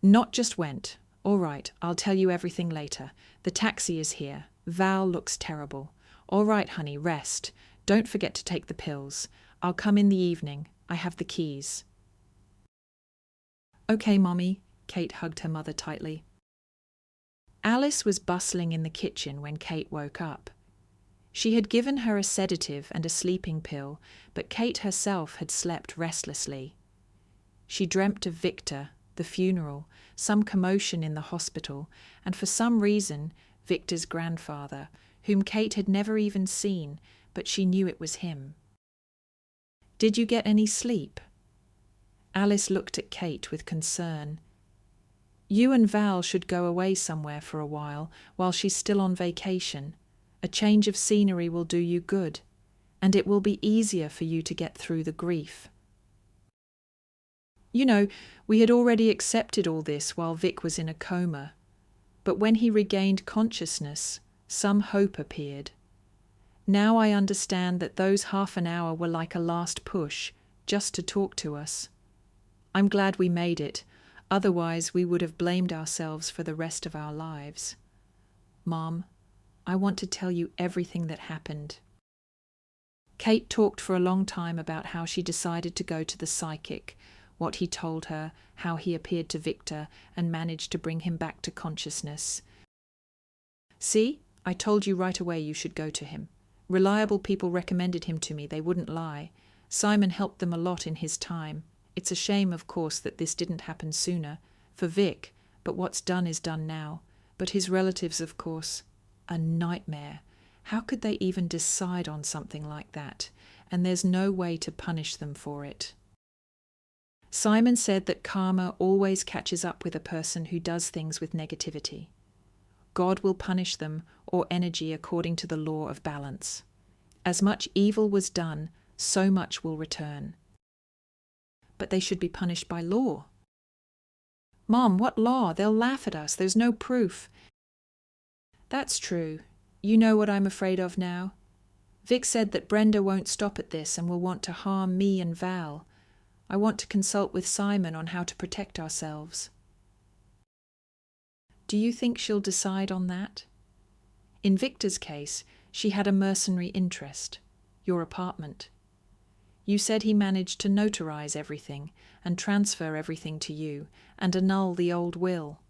Not just went. All right, I'll tell you everything later. The taxi is here. Val looks terrible. All right, honey, rest. Don't forget to take the pills. I'll come in the evening. I have the keys. Okay, Mommy. Kate hugged her mother tightly. Alice was bustling in the kitchen when Kate woke up. She had given her a sedative and a sleeping pill, but Kate herself had slept restlessly. She dreamt of Victor, the funeral, some commotion in the hospital, and for some reason, Victor's grandfather, whom Kate had never even seen, but she knew it was him. Did you get any sleep? Alice looked at Kate with concern. You and Val should go away somewhere for a while she's still on vacation. A change of scenery will do you good, and it will be easier for you to get through the grief. You know, we had already accepted all this while Vic was in a coma, but when he regained consciousness, some hope appeared. Now I understand that those half an hour were like a last push, just to talk to us. I'm glad we made it, otherwise we would have blamed ourselves for the rest of our lives. Mom, I want to tell you everything that happened. Kate talked for a long time about how she decided to go to the psychic, what he told her, how he appeared to Victor and managed to bring him back to consciousness. See, I told you right away you should go to him. Reliable people recommended him to me, they wouldn't lie. Simon helped them a lot in his time. It's a shame, of course, that this didn't happen sooner, for Vic, but what's done is done now. But his relatives, of course, a nightmare. How could they even decide on something like that? And there's no way to punish them for it. Simon said that karma always catches up with a person who does things with negativity. God will punish them or energy according to the law of balance. As much evil was done, so much will return. But they should be punished by law. Mom, what law? They'll laugh at us. There's no proof. That's true. You know what I'm afraid of now? Vic said that Brenda won't stop at this and will want to harm me and Val. I want to consult with Simon on how to protect ourselves. Do you think she'll decide on that? In Victor's case, she had a mercenary interest, your apartment. You said he managed to notarize everything and transfer everything to you and annul the old will.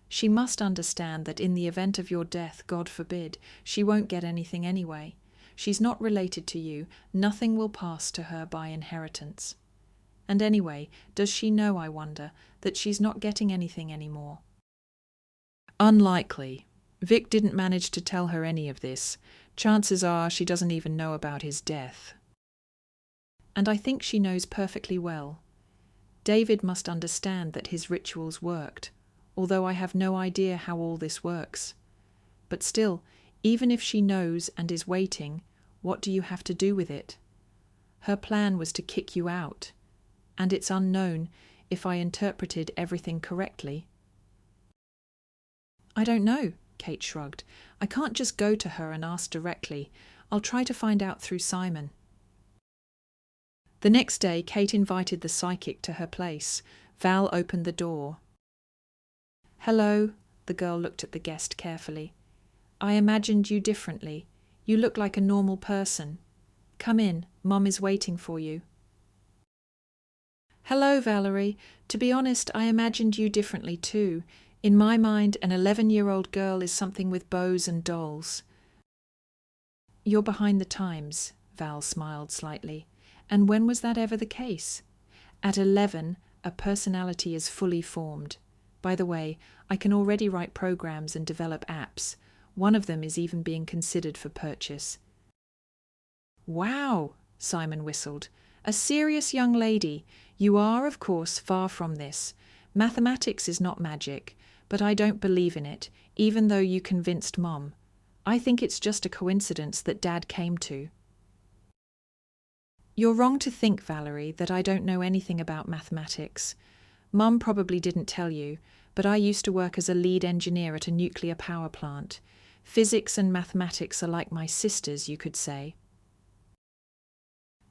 She must understand that in the event of your death, God forbid, she won't get anything anyway. She's not related to you. Nothing will pass to her by inheritance. And anyway, does she know, I wonder, that she's not getting anything anymore? Unlikely. Vic didn't manage to tell her any of this. Chances are she doesn't even know about his death. And I think she knows perfectly well. David must understand that his rituals worked, although I have no idea how all this works. But still, even if she knows and is waiting, what do you have to do with it? Her plan was to kick you out, and it's unknown if I interpreted everything correctly. I don't know, Kate shrugged. I can't just go to her and ask directly. I'll try to find out through Simon. The next day, Kate invited the psychic to her place. Val opened the door. Hello, the girl looked at the guest carefully. I imagined you differently. You look like a normal person. Come in, Mom is waiting for you. Hello, Valerie. To be honest, I imagined you differently too. In my mind, an 11-year-old girl is something with bows and dolls. You're behind the times, Val smiled slightly. And when was that ever the case? At 11, a personality is fully formed. By the way, I can already write programs and develop apps. One of them is even being considered for purchase. Wow, Simon whistled. A serious young lady. You are, of course, far from this. Mathematics is not magic, but I don't believe in it, even though you convinced Mom. I think it's just a coincidence that Dad came to. You're wrong to think, Valerie, that I don't know anything about mathematics. Mum probably didn't tell you, but I used to work as a lead engineer at a nuclear power plant. Physics and mathematics are like my sisters, you could say.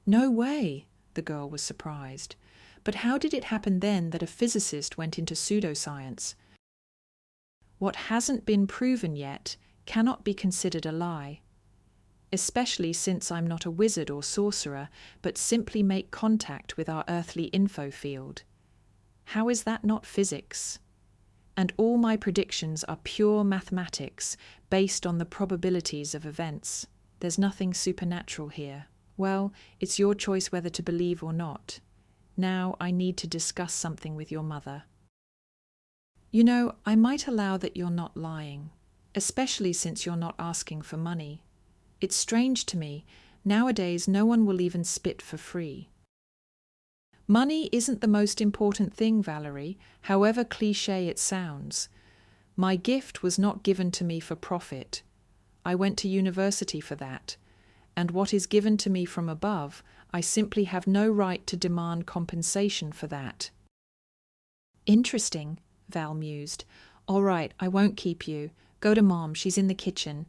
No way, the girl was surprised. But how did it happen then that a physicist went into pseudoscience? What hasn't been proven yet cannot be considered a lie, especially since I'm not a wizard or sorcerer, but simply make contact with our earthly info field. How is that not physics? And all my predictions are pure mathematics based on the probabilities of events. There's nothing supernatural here. Well, it's your choice whether to believe or not. Now I need to discuss something with your mother. You know, I might allow that you're not lying, especially since you're not asking for money. It's strange to me. Nowadays, no one will even spit for free. Money isn't the most important thing, Valerie, however cliché it sounds. My gift was not given to me for profit. I went to university for that. And what is given to me from above, I simply have no right to demand compensation for that. Interesting, Val mused. All right, I won't keep you. Go to Mom, she's in the kitchen.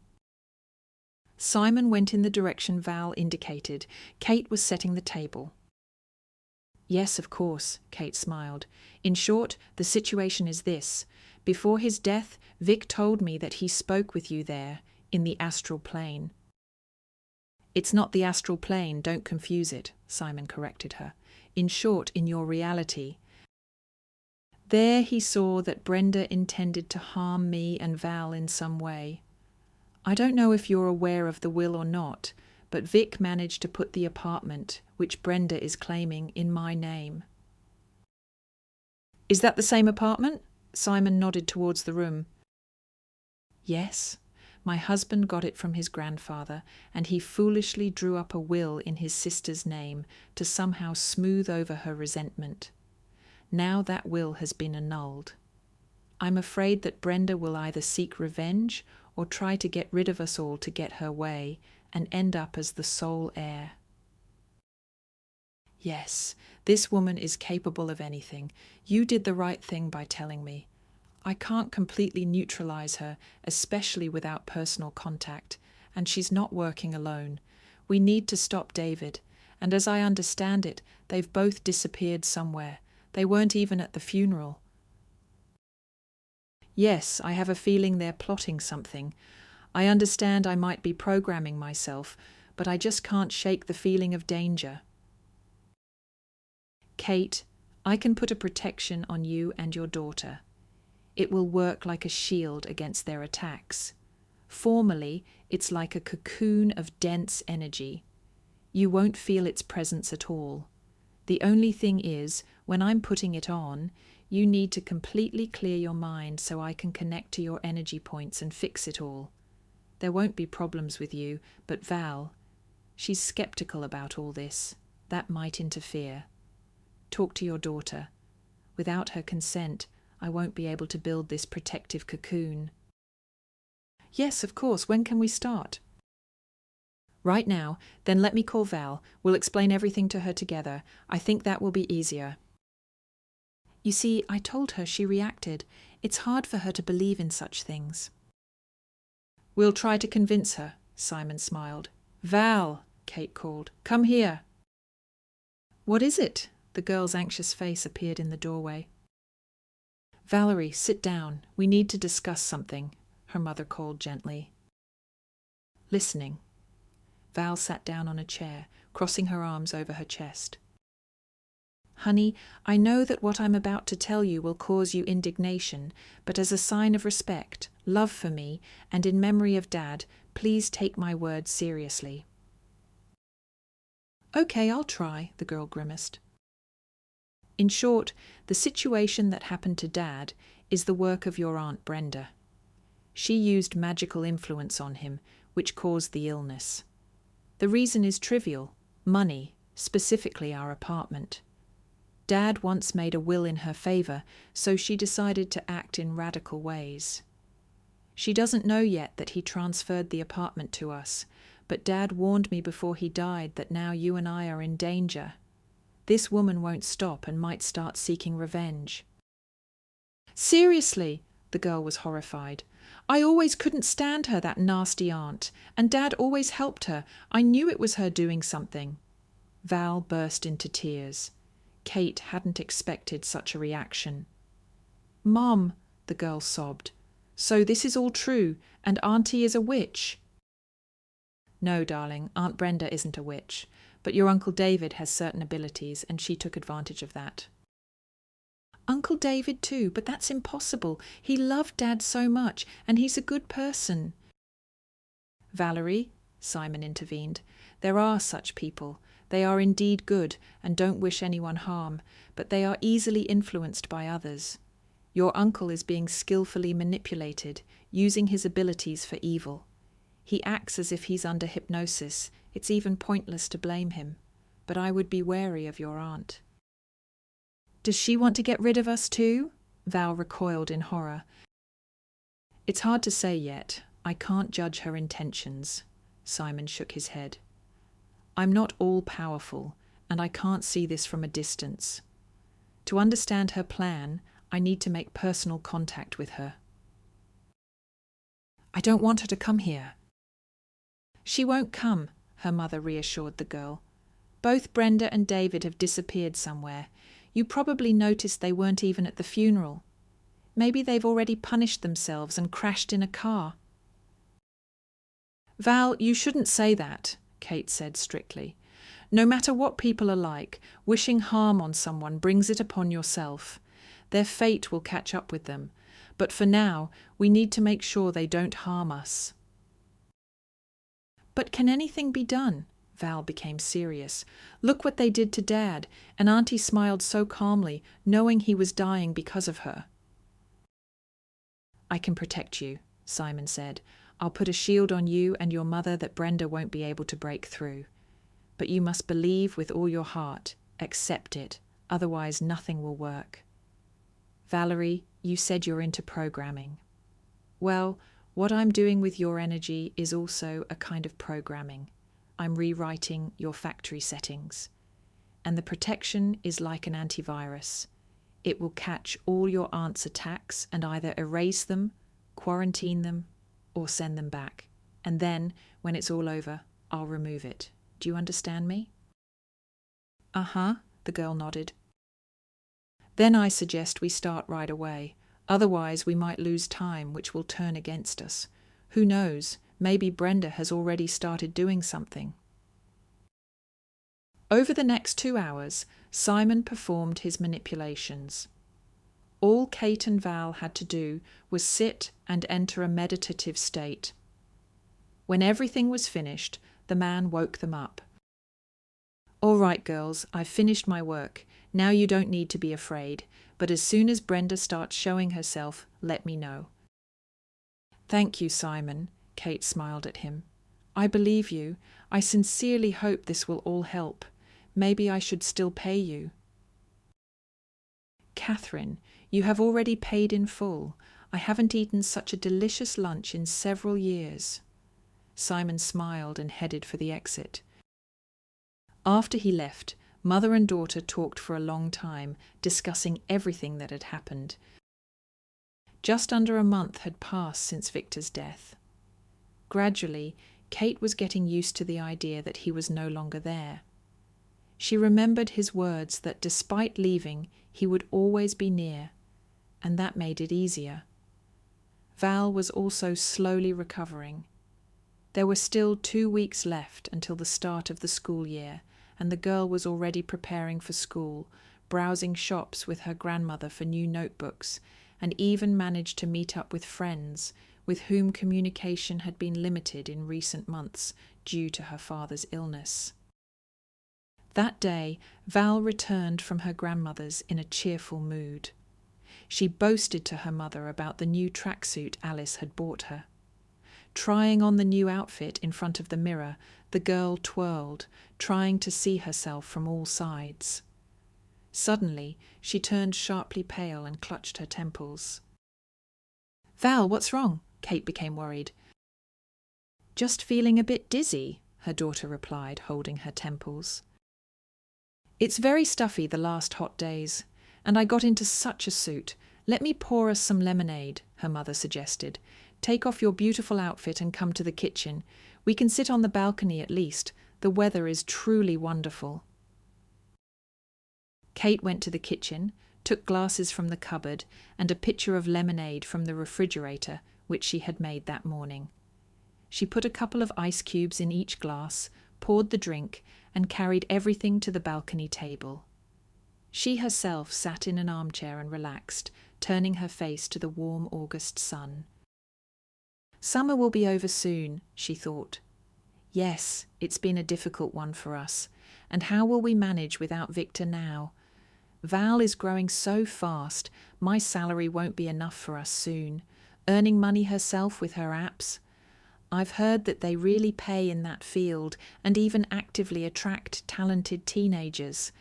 Simon went in the direction Val indicated. Kate was setting the table. Yes, of course, Kate smiled. In short, the situation is this. Before his death, Vic told me that he spoke with you there, in the astral plane. It's not the astral plane, don't confuse it, Simon corrected her. In short, in your reality. There he saw that Brenda intended to harm me and Val in some way. I don't know if you're aware of the will or not, but Vic managed to put the apartment, which Brenda is claiming, in my name. Is that the same apartment? Simon nodded towards the room. Yes. My husband got it from his grandfather, and he foolishly drew up a will in his sister's name to somehow smooth over her resentment. Now that will has been annulled. I'm afraid that Brenda will either seek revenge or try to get rid of us all to get her way and end up as the sole heir. Yes, this woman is capable of anything. You did the right thing by telling me. I can't completely neutralize her, especially without personal contact, and she's not working alone. We need to stop David, and as I understand it, they've both disappeared somewhere. They weren't even at the funeral. Yes, I have a feeling they're plotting something. I understand I might be programming myself, but I just can't shake the feeling of danger. Kate, I can put a protection on you and your daughter. It will work like a shield against their attacks. Formally, it's like a cocoon of dense energy. You won't feel its presence at all. The only thing is, when I'm putting it on, you need to completely clear your mind so I can connect to your energy points and fix it all. There won't be problems with you, but Val, she's skeptical about all this. That might interfere. Talk to your daughter. Without her consent, I won't be able to build this protective cocoon. Yes, of course. When can we start? Right now. Then let me call Val. We'll explain everything to her together. I think that will be easier. You see, I told her she reacted. It's hard for her to believe in such things. We'll try to convince her, Simon smiled. Val, Kate called. Come here. What is it? The girl's anxious face appeared in the doorway. Valerie, sit down. We need to discuss something, her mother called gently. Listening. Val sat down on a chair, crossing her arms over her chest. Honey, I know that what I'm about to tell you will cause you indignation, but as a sign of respect, love for me, and in memory of Dad, please take my words seriously. Okay, I'll try, the girl grimaced. In short, the situation that happened to Dad is the work of your Aunt Brenda. She used magical influence on him, which caused the illness. The reason is trivial: money, specifically our apartment. Dad once made a will in her favor, so she decided to act in radical ways. She doesn't know yet that he transferred the apartment to us, but Dad warned me before he died that now you and I are in danger. This woman won't stop and might start seeking revenge." "Seriously?" The girl was horrified. "I always couldn't stand her, that nasty aunt, and Dad always helped her. I knew it was her doing something." Val burst into tears. Kate hadn't expected such a reaction. "Mom," the girl sobbed, "so this is all true, and Auntie is a witch?" "No, darling, Aunt Brenda isn't a witch, but your Uncle David has certain abilities, and she took advantage of that." "Uncle David too, but that's impossible. He loved Dad so much, and he's a good person." "Valerie," Simon intervened, "there are such people. They are indeed good and don't wish anyone harm, but they are easily influenced by others. Your uncle is being skillfully manipulated, using his abilities for evil. He acts as if he's under hypnosis. It's even pointless to blame him. But I would be wary of your aunt." "Does she want to get rid of us too?" Val recoiled in horror. "It's hard to say yet. I can't judge her intentions." Simon shook his head. "I'm not all-powerful, and I can't see this from a distance. To understand her plan, I need to make personal contact with her." "I don't want her to come here." "She won't come," her mother reassured the girl. "Both Brenda and David have disappeared somewhere. You probably noticed they weren't even at the funeral. Maybe they've already punished themselves and crashed in a car." "Val, you shouldn't say that," Kate said strictly. "No matter what people are like, wishing harm on someone brings it upon yourself. Their fate will catch up with them. But for now, we need to make sure they don't harm us." "But can anything be done?" Val became serious. "Look what they did to Dad, and Auntie smiled so calmly, knowing he was dying because of her." "I can protect you," Simon said. "I'll put a shield on you and your mother that Brenda won't be able to break through. But you must believe with all your heart, accept it, otherwise nothing will work. Valerie, you said you're into programming. Well, what I'm doing with your energy is also a kind of programming. I'm rewriting your factory settings. And the protection is like an antivirus. It will catch all your aunt's attacks and either erase them, quarantine them, or send them back. And then, when it's all over, I'll remove it. Do you understand me?" "Uh-huh," the girl nodded. "Then I suggest we start right away. Otherwise, we might lose time, which will turn against us. Who knows? Maybe Brenda has already started doing something." Over the next 2 hours, Simon performed his manipulations. All Kate and Val had to do was sit and enter a meditative state. When everything was finished, the man woke them up. "All right, girls, I've finished my work. Now you don't need to be afraid, but as soon as Brenda starts showing herself, let me know." "Thank you, Simon," Kate smiled at him. "I believe you. I sincerely hope this will all help. Maybe I should still pay you." "Catherine, you have already paid in full. I haven't eaten such a delicious lunch in several years." Simon smiled and headed for the exit. After he left, mother and daughter talked for a long time, discussing everything that had happened. Just under a month had passed since Victor's death. Gradually, Kate was getting used to the idea that he was no longer there. She remembered his words that despite leaving, he would always be near, and that made it easier. Val was also slowly recovering. There were still 2 weeks left until the start of the school year, and the girl was already preparing for school, browsing shops with her grandmother for new notebooks, and even managed to meet up with friends with whom communication had been limited in recent months due to her father's illness. That day, Val returned from her grandmother's in a cheerful mood. She boasted to her mother about the new tracksuit Alice had bought her. Trying on the new outfit in front of the mirror, the girl twirled, trying to see herself from all sides. Suddenly, she turned sharply pale and clutched her temples. "Val, what's wrong?" Kate became worried. Just feeling a bit dizzy, her daughter replied, holding her temples. It's very stuffy the last hot days, and I got into such a suit. Let me pour us some lemonade, her mother suggested. Take off your beautiful outfit and come to the kitchen. We can sit on the balcony at least. The weather is truly wonderful. Kate went to the kitchen, took glasses from the cupboard and a pitcher of lemonade from the refrigerator, which she had made that morning. She put a couple of ice cubes in each glass, poured the drink, and carried everything to the balcony table. She herself sat in an armchair and relaxed, turning her face to the warm August sun. Summer will be over soon, she thought. Yes, it's been a difficult one for us. And how will we manage without Victor now? Val is growing so fast, my salary won't be enough for us soon. Earning money herself with her apps. I've heard that they really pay in that field and even actively attract talented teenagers.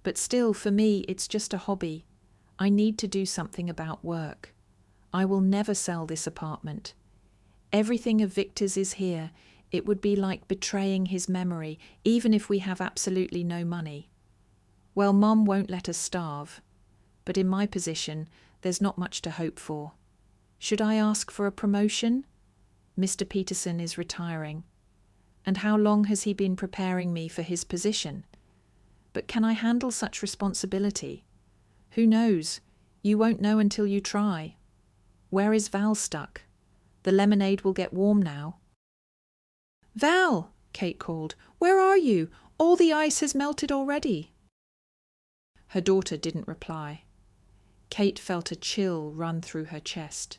But still, for me, it's just a hobby. I need to do something about work. I will never sell this apartment. Everything of Victor's is here. It would be like betraying his memory, even if we have absolutely no money. Well, Mom won't let us starve. But in my position, there's not much to hope for. Should I ask for a promotion? Mr. Peterson is retiring. And how long has he been preparing me for his position? But can I handle such responsibility? Who knows? You won't know until you try. Where is Val stuck? The lemonade will get warm now. Val, Kate called, where are you? All the ice has melted already. Her daughter didn't reply. Kate felt a chill run through her chest.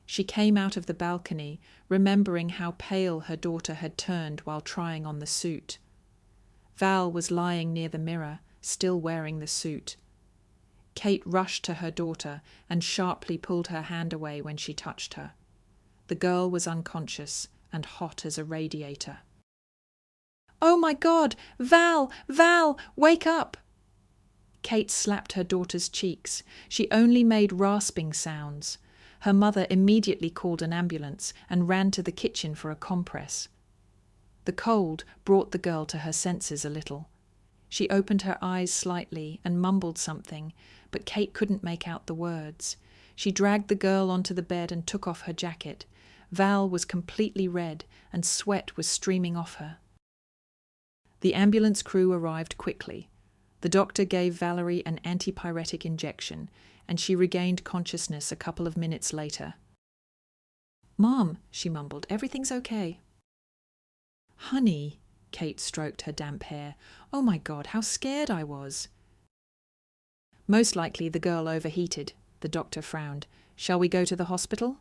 She came out of the balcony, remembering how pale her daughter had turned while trying on the suit. Val was lying near the mirror, still wearing the suit. Kate rushed to her daughter and sharply pulled her hand away when she touched her. The girl was unconscious and hot as a radiator. Oh my God! Val! Val! Wake up! Kate slapped her daughter's cheeks. She only made rasping sounds. Her mother immediately called an ambulance and ran to the kitchen for a compress. The cold brought the girl to her senses a little. She opened her eyes slightly and mumbled something, but Kate couldn't make out the words. She dragged the girl onto the bed and took off her jacket. Val was completely red and sweat was streaming off her. The ambulance crew arrived quickly. The doctor gave Valerie an antipyretic injection, and she regained consciousness a couple of minutes later. Mom, she mumbled, everything's okay. Honey, Kate stroked her damp hair. Oh my God, how scared I was. Most likely the girl overheated, the doctor frowned. Shall we go to the hospital?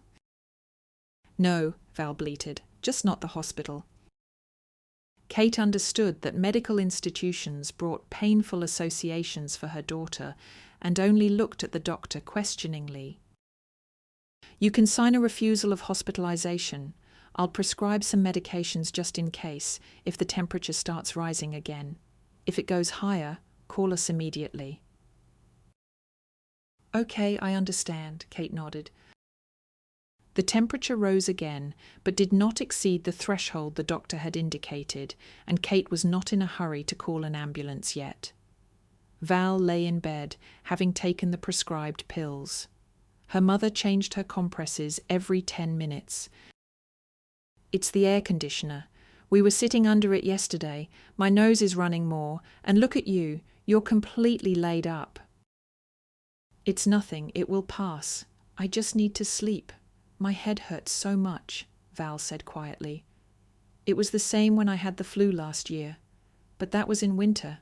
No, Val bleated, just not the hospital. Kate understood that medical institutions brought painful associations for her daughter and only looked at the doctor questioningly. You can sign a refusal of hospitalization. I'll prescribe some medications just in case, if the temperature starts rising again. If it goes higher, call us immediately. Okay, I understand, Kate nodded. The temperature rose again, but did not exceed the threshold the doctor had indicated, and Kate was not in a hurry to call an ambulance yet. Val lay in bed, having taken the prescribed pills. Her mother changed her compresses every 10 minutes. It's the air conditioner. We were sitting under it yesterday. My nose is running more, and look at you, you're completely laid up. It's nothing, it will pass. I just need to sleep. My head hurts so much, Val said quietly. It was the same when I had the flu last year, but that was in winter.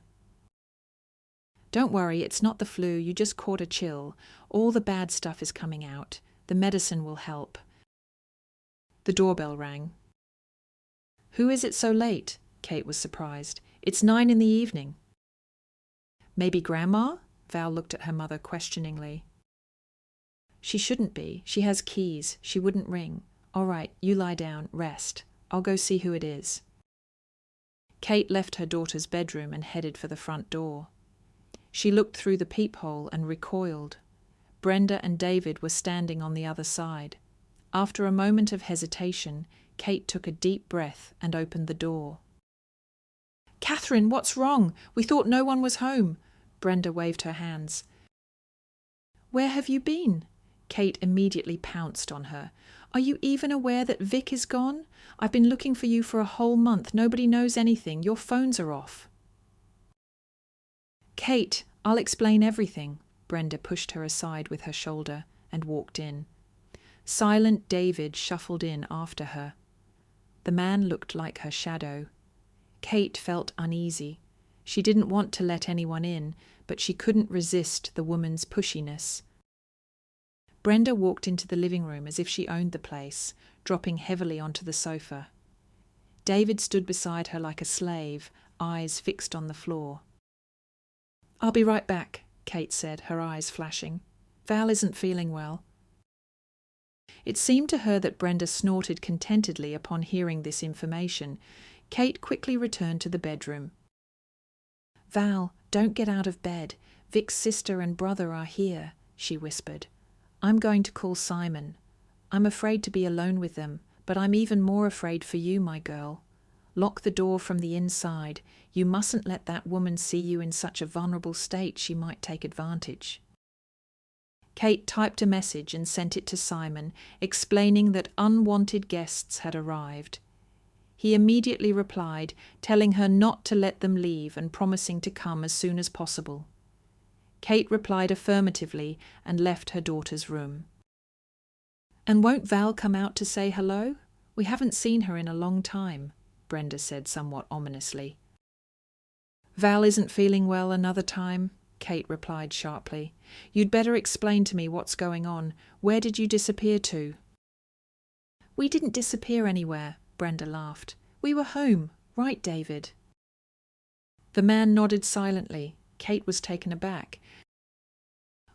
Don't worry, it's not the flu, you just caught a chill. All the bad stuff is coming out. The medicine will help. The doorbell rang. Who is it so late? Kate was surprised. It's 9 in the evening. Maybe Grandma? Val looked at her mother questioningly. She shouldn't be. She has keys. She wouldn't ring. All right, you lie down, rest. I'll go see who it is. Kate left her daughter's bedroom and headed for the front door. She looked through the peephole and recoiled. Brenda and David were standing on the other side. After a moment of hesitation, Kate took a deep breath and opened the door. "Catherine, what's wrong? We thought no one was home." Brenda waved her hands. "Where have you been?" Kate immediately pounced on her. "Are you even aware that Vic is gone? I've been looking for you for a whole month. Nobody knows anything. Your phones are off." "Kate, I'll explain everything." Brenda pushed her aside with her shoulder and walked in. Silent David shuffled in after her. The man looked like her shadow. Kate felt uneasy. She didn't want to let anyone in, but she couldn't resist the woman's pushiness. Brenda walked into the living room as if she owned the place, dropping heavily onto the sofa. David stood beside her like a slave, eyes fixed on the floor. "I'll be right back," Kate said, her eyes flashing. "Val isn't feeling well." It seemed to her that Brenda snorted contentedly upon hearing this information. Kate quickly returned to the bedroom. "Val, don't get out of bed. Vic's sister and brother are here," she whispered. "I'm going to call Simon. I'm afraid to be alone with them, but I'm even more afraid for you, my girl. Lock the door from the inside. You mustn't let that woman see you in such a vulnerable state. She might take advantage." Kate typed a message and sent it to Simon, explaining that unwanted guests had arrived. He immediately replied, telling her not to let them leave and promising to come as soon as possible. Kate replied affirmatively and left her daughter's room. "And won't Val come out to say hello? We haven't seen her in a long time," Brenda said somewhat ominously. "Val isn't feeling well another time," Kate replied sharply. "You'd better explain to me what's going on. Where did you disappear to?" "We didn't disappear anywhere," Brenda laughed. "We were home, right, David?" The man nodded silently. Kate was taken aback.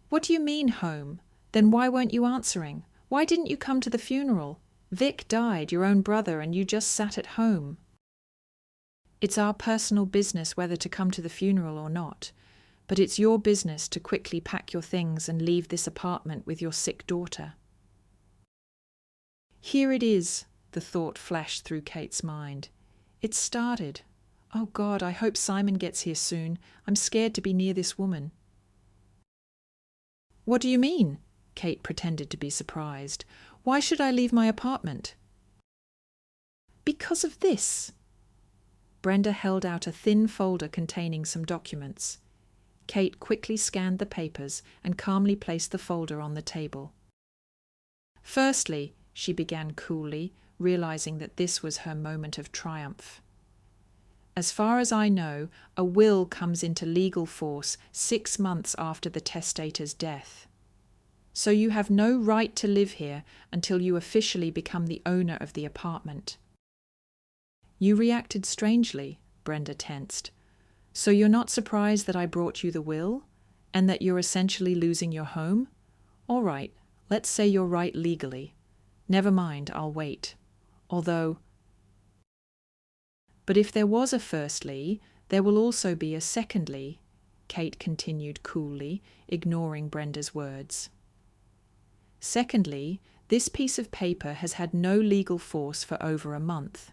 "What do you mean, home? Then why weren't you answering? Why didn't you come to the funeral? Vic died, your own brother, and you just sat at home." "It's our personal business whether to come to the funeral or not. But it's your business to quickly pack your things and leave this apartment with your sick daughter." Here it is, the thought flashed through Kate's mind. It started. "Oh God, I hope Simon gets here soon. I'm scared to be near this woman." "What do you mean?" Kate pretended to be surprised. "Why should I leave my apartment?" "Because of this." Brenda held out a thin folder containing some documents. Kate quickly scanned the papers and calmly placed the folder on the table. "Firstly," she began coolly, realizing that this was her moment of triumph. "As far as I know, a will comes into legal force 6 months after the testator's death. So you have no right to live here until you officially become the owner of the apartment." You reacted strangely, Brenda tensed. "So you're not surprised that I brought you the will? And that you're essentially losing your home? All right, let's say you're right legally. Never mind, I'll wait. Although... But if there was a firstly, there will also be a secondly," Kate continued coolly, ignoring Brenda's words. "Secondly, this piece of paper has had no legal force for over a month.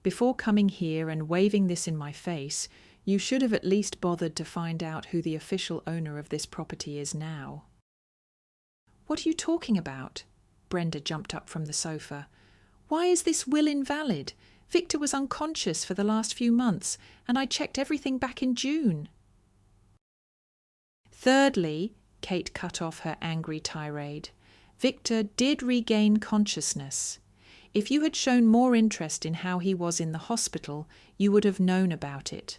Before coming here and waving this in my face, you should have at least bothered to find out who the official owner of this property is now." "What are you talking about?" Brenda jumped up from the sofa. "Why is this will invalid? Victor was unconscious for the last few months, and I checked everything back in June." "Thirdly," Kate cut off her angry tirade, "Victor did regain consciousness. If you had shown more interest in how he was in the hospital, you would have known about it.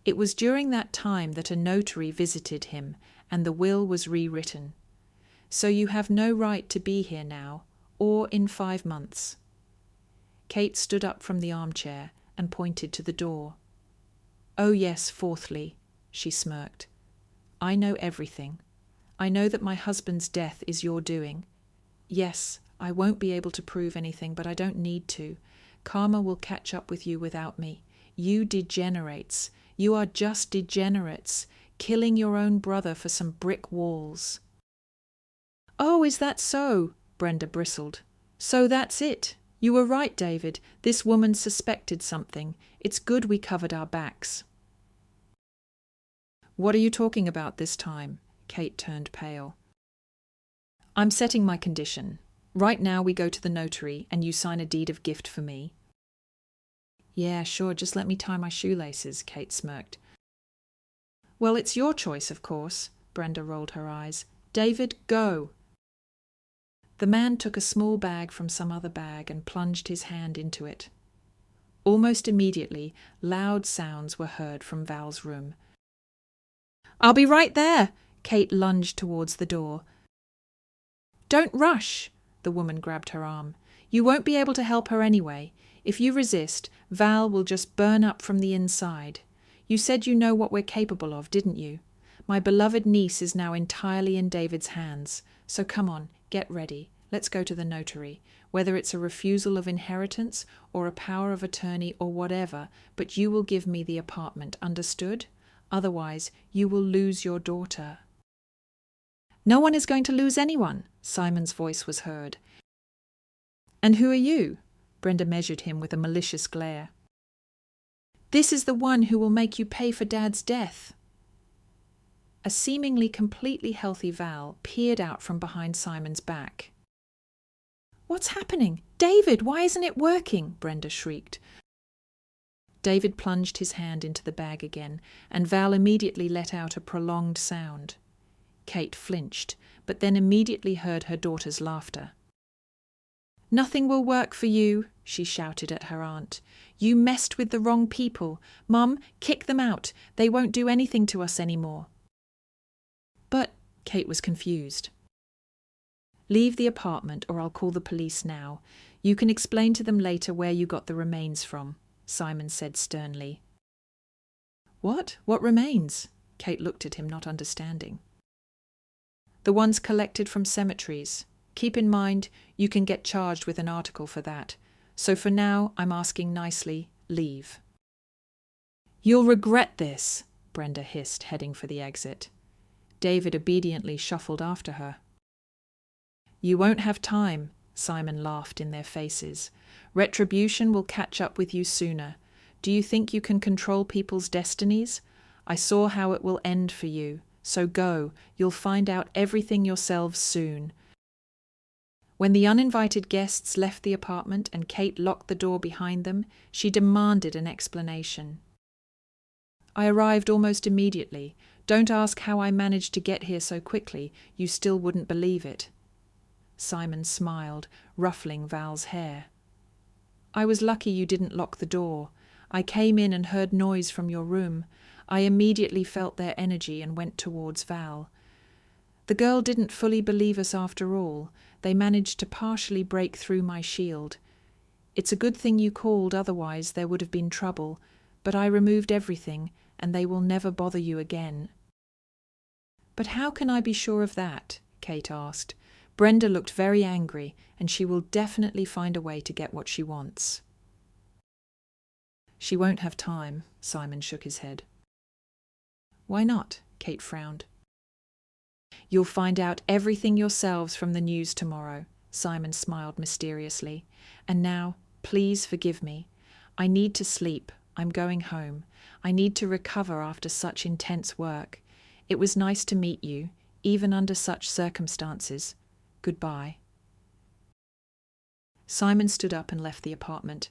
It was during that time that a notary visited him, and the will was rewritten. So you have no right to be here now, or in 5 months. Kate stood up from the armchair and pointed to the door. "Oh yes, fourthly," she smirked. "I know everything. I know that my husband's death is your doing. Yes, I won't be able to prove anything, but I don't need to. Karma will catch up with you without me. You degenerates. You are just degenerates, killing your own brother for some brick walls." "Oh, is that so?" Brenda bristled. "So that's it. You were right, David. This woman suspected something. It's good we covered our backs. What are you talking about this time? Kate turned pale. I'm setting my condition. Right now we go to the notary and you sign a deed of gift for me. Yeah, sure, just let me tie my shoelaces, Kate smirked. Well, it's your choice, of course. Brenda rolled her eyes. David, go. The man took a small bag from some other bag and plunged his hand into it. Almost immediately, loud sounds were heard from Val's room. I'll be right there. Kate lunged towards the door. Don't rush. The woman grabbed her arm. You won't be able to help her anyway. If you resist, Val will just burn up from the inside. You said you know what we're capable of, didn't you? My beloved niece is now entirely in David's hands. So come on, get ready. Let's go to the notary. Whether it's a refusal of inheritance or a power of attorney or whatever, but you will give me the apartment, understood? Otherwise, you will lose your daughter. No one is going to lose anyone, Simon's voice was heard. And who are you? Brenda measured him with a malicious glare. This is the one who will make you pay for Dad's death. A seemingly completely healthy Val peered out from behind Simon's back. What's happening? David, why isn't it working? Brenda shrieked. David plunged his hand into the bag again, and Val immediately let out a prolonged sound. Kate flinched, but then immediately heard her daughter's laughter. Nothing will work for you, she shouted at her aunt. You messed with the wrong people. Mum, kick them out. They won't do anything to us anymore. But Kate was confused. Leave the apartment or I'll call the police now. You can explain to them later where you got the remains from, Simon said sternly. What? What remains? Kate looked at him, not understanding. The ones collected from cemeteries. Keep in mind, you can get charged with an article for that. So for now, I'm asking nicely, leave. You'll regret this, Brenda hissed, heading for the exit. David obediently shuffled after her. You won't have time, Simon laughed in their faces. Retribution will catch up with you sooner. Do you think you can control people's destinies? I saw how it will end for you. So go, you'll find out everything yourselves soon. When the uninvited guests left the apartment and Kate locked the door behind them, she demanded an explanation. I arrived almost immediately. Don't ask how I managed to get here so quickly. You still wouldn't believe it. Simon smiled, ruffling Val's hair. I was lucky you didn't lock the door. I came in and heard noise from your room. I immediately felt their energy and went towards Val. The girl didn't fully believe us after all. They managed to partially break through my shield. It's a good thing you called, otherwise there would have been trouble. But I removed everything, and they will never bother you again. But how can I be sure of that? Kate asked. Brenda looked very angry, and she will definitely find a way to get what she wants. She won't have time, Simon shook his head. Why not? Kate frowned. You'll find out everything yourselves from the news tomorrow, Simon smiled mysteriously. And now, please forgive me. I need to sleep. I'm going home. I need to recover after such intense work. It was nice to meet you, even under such circumstances. Goodbye. Simon stood up and left the apartment,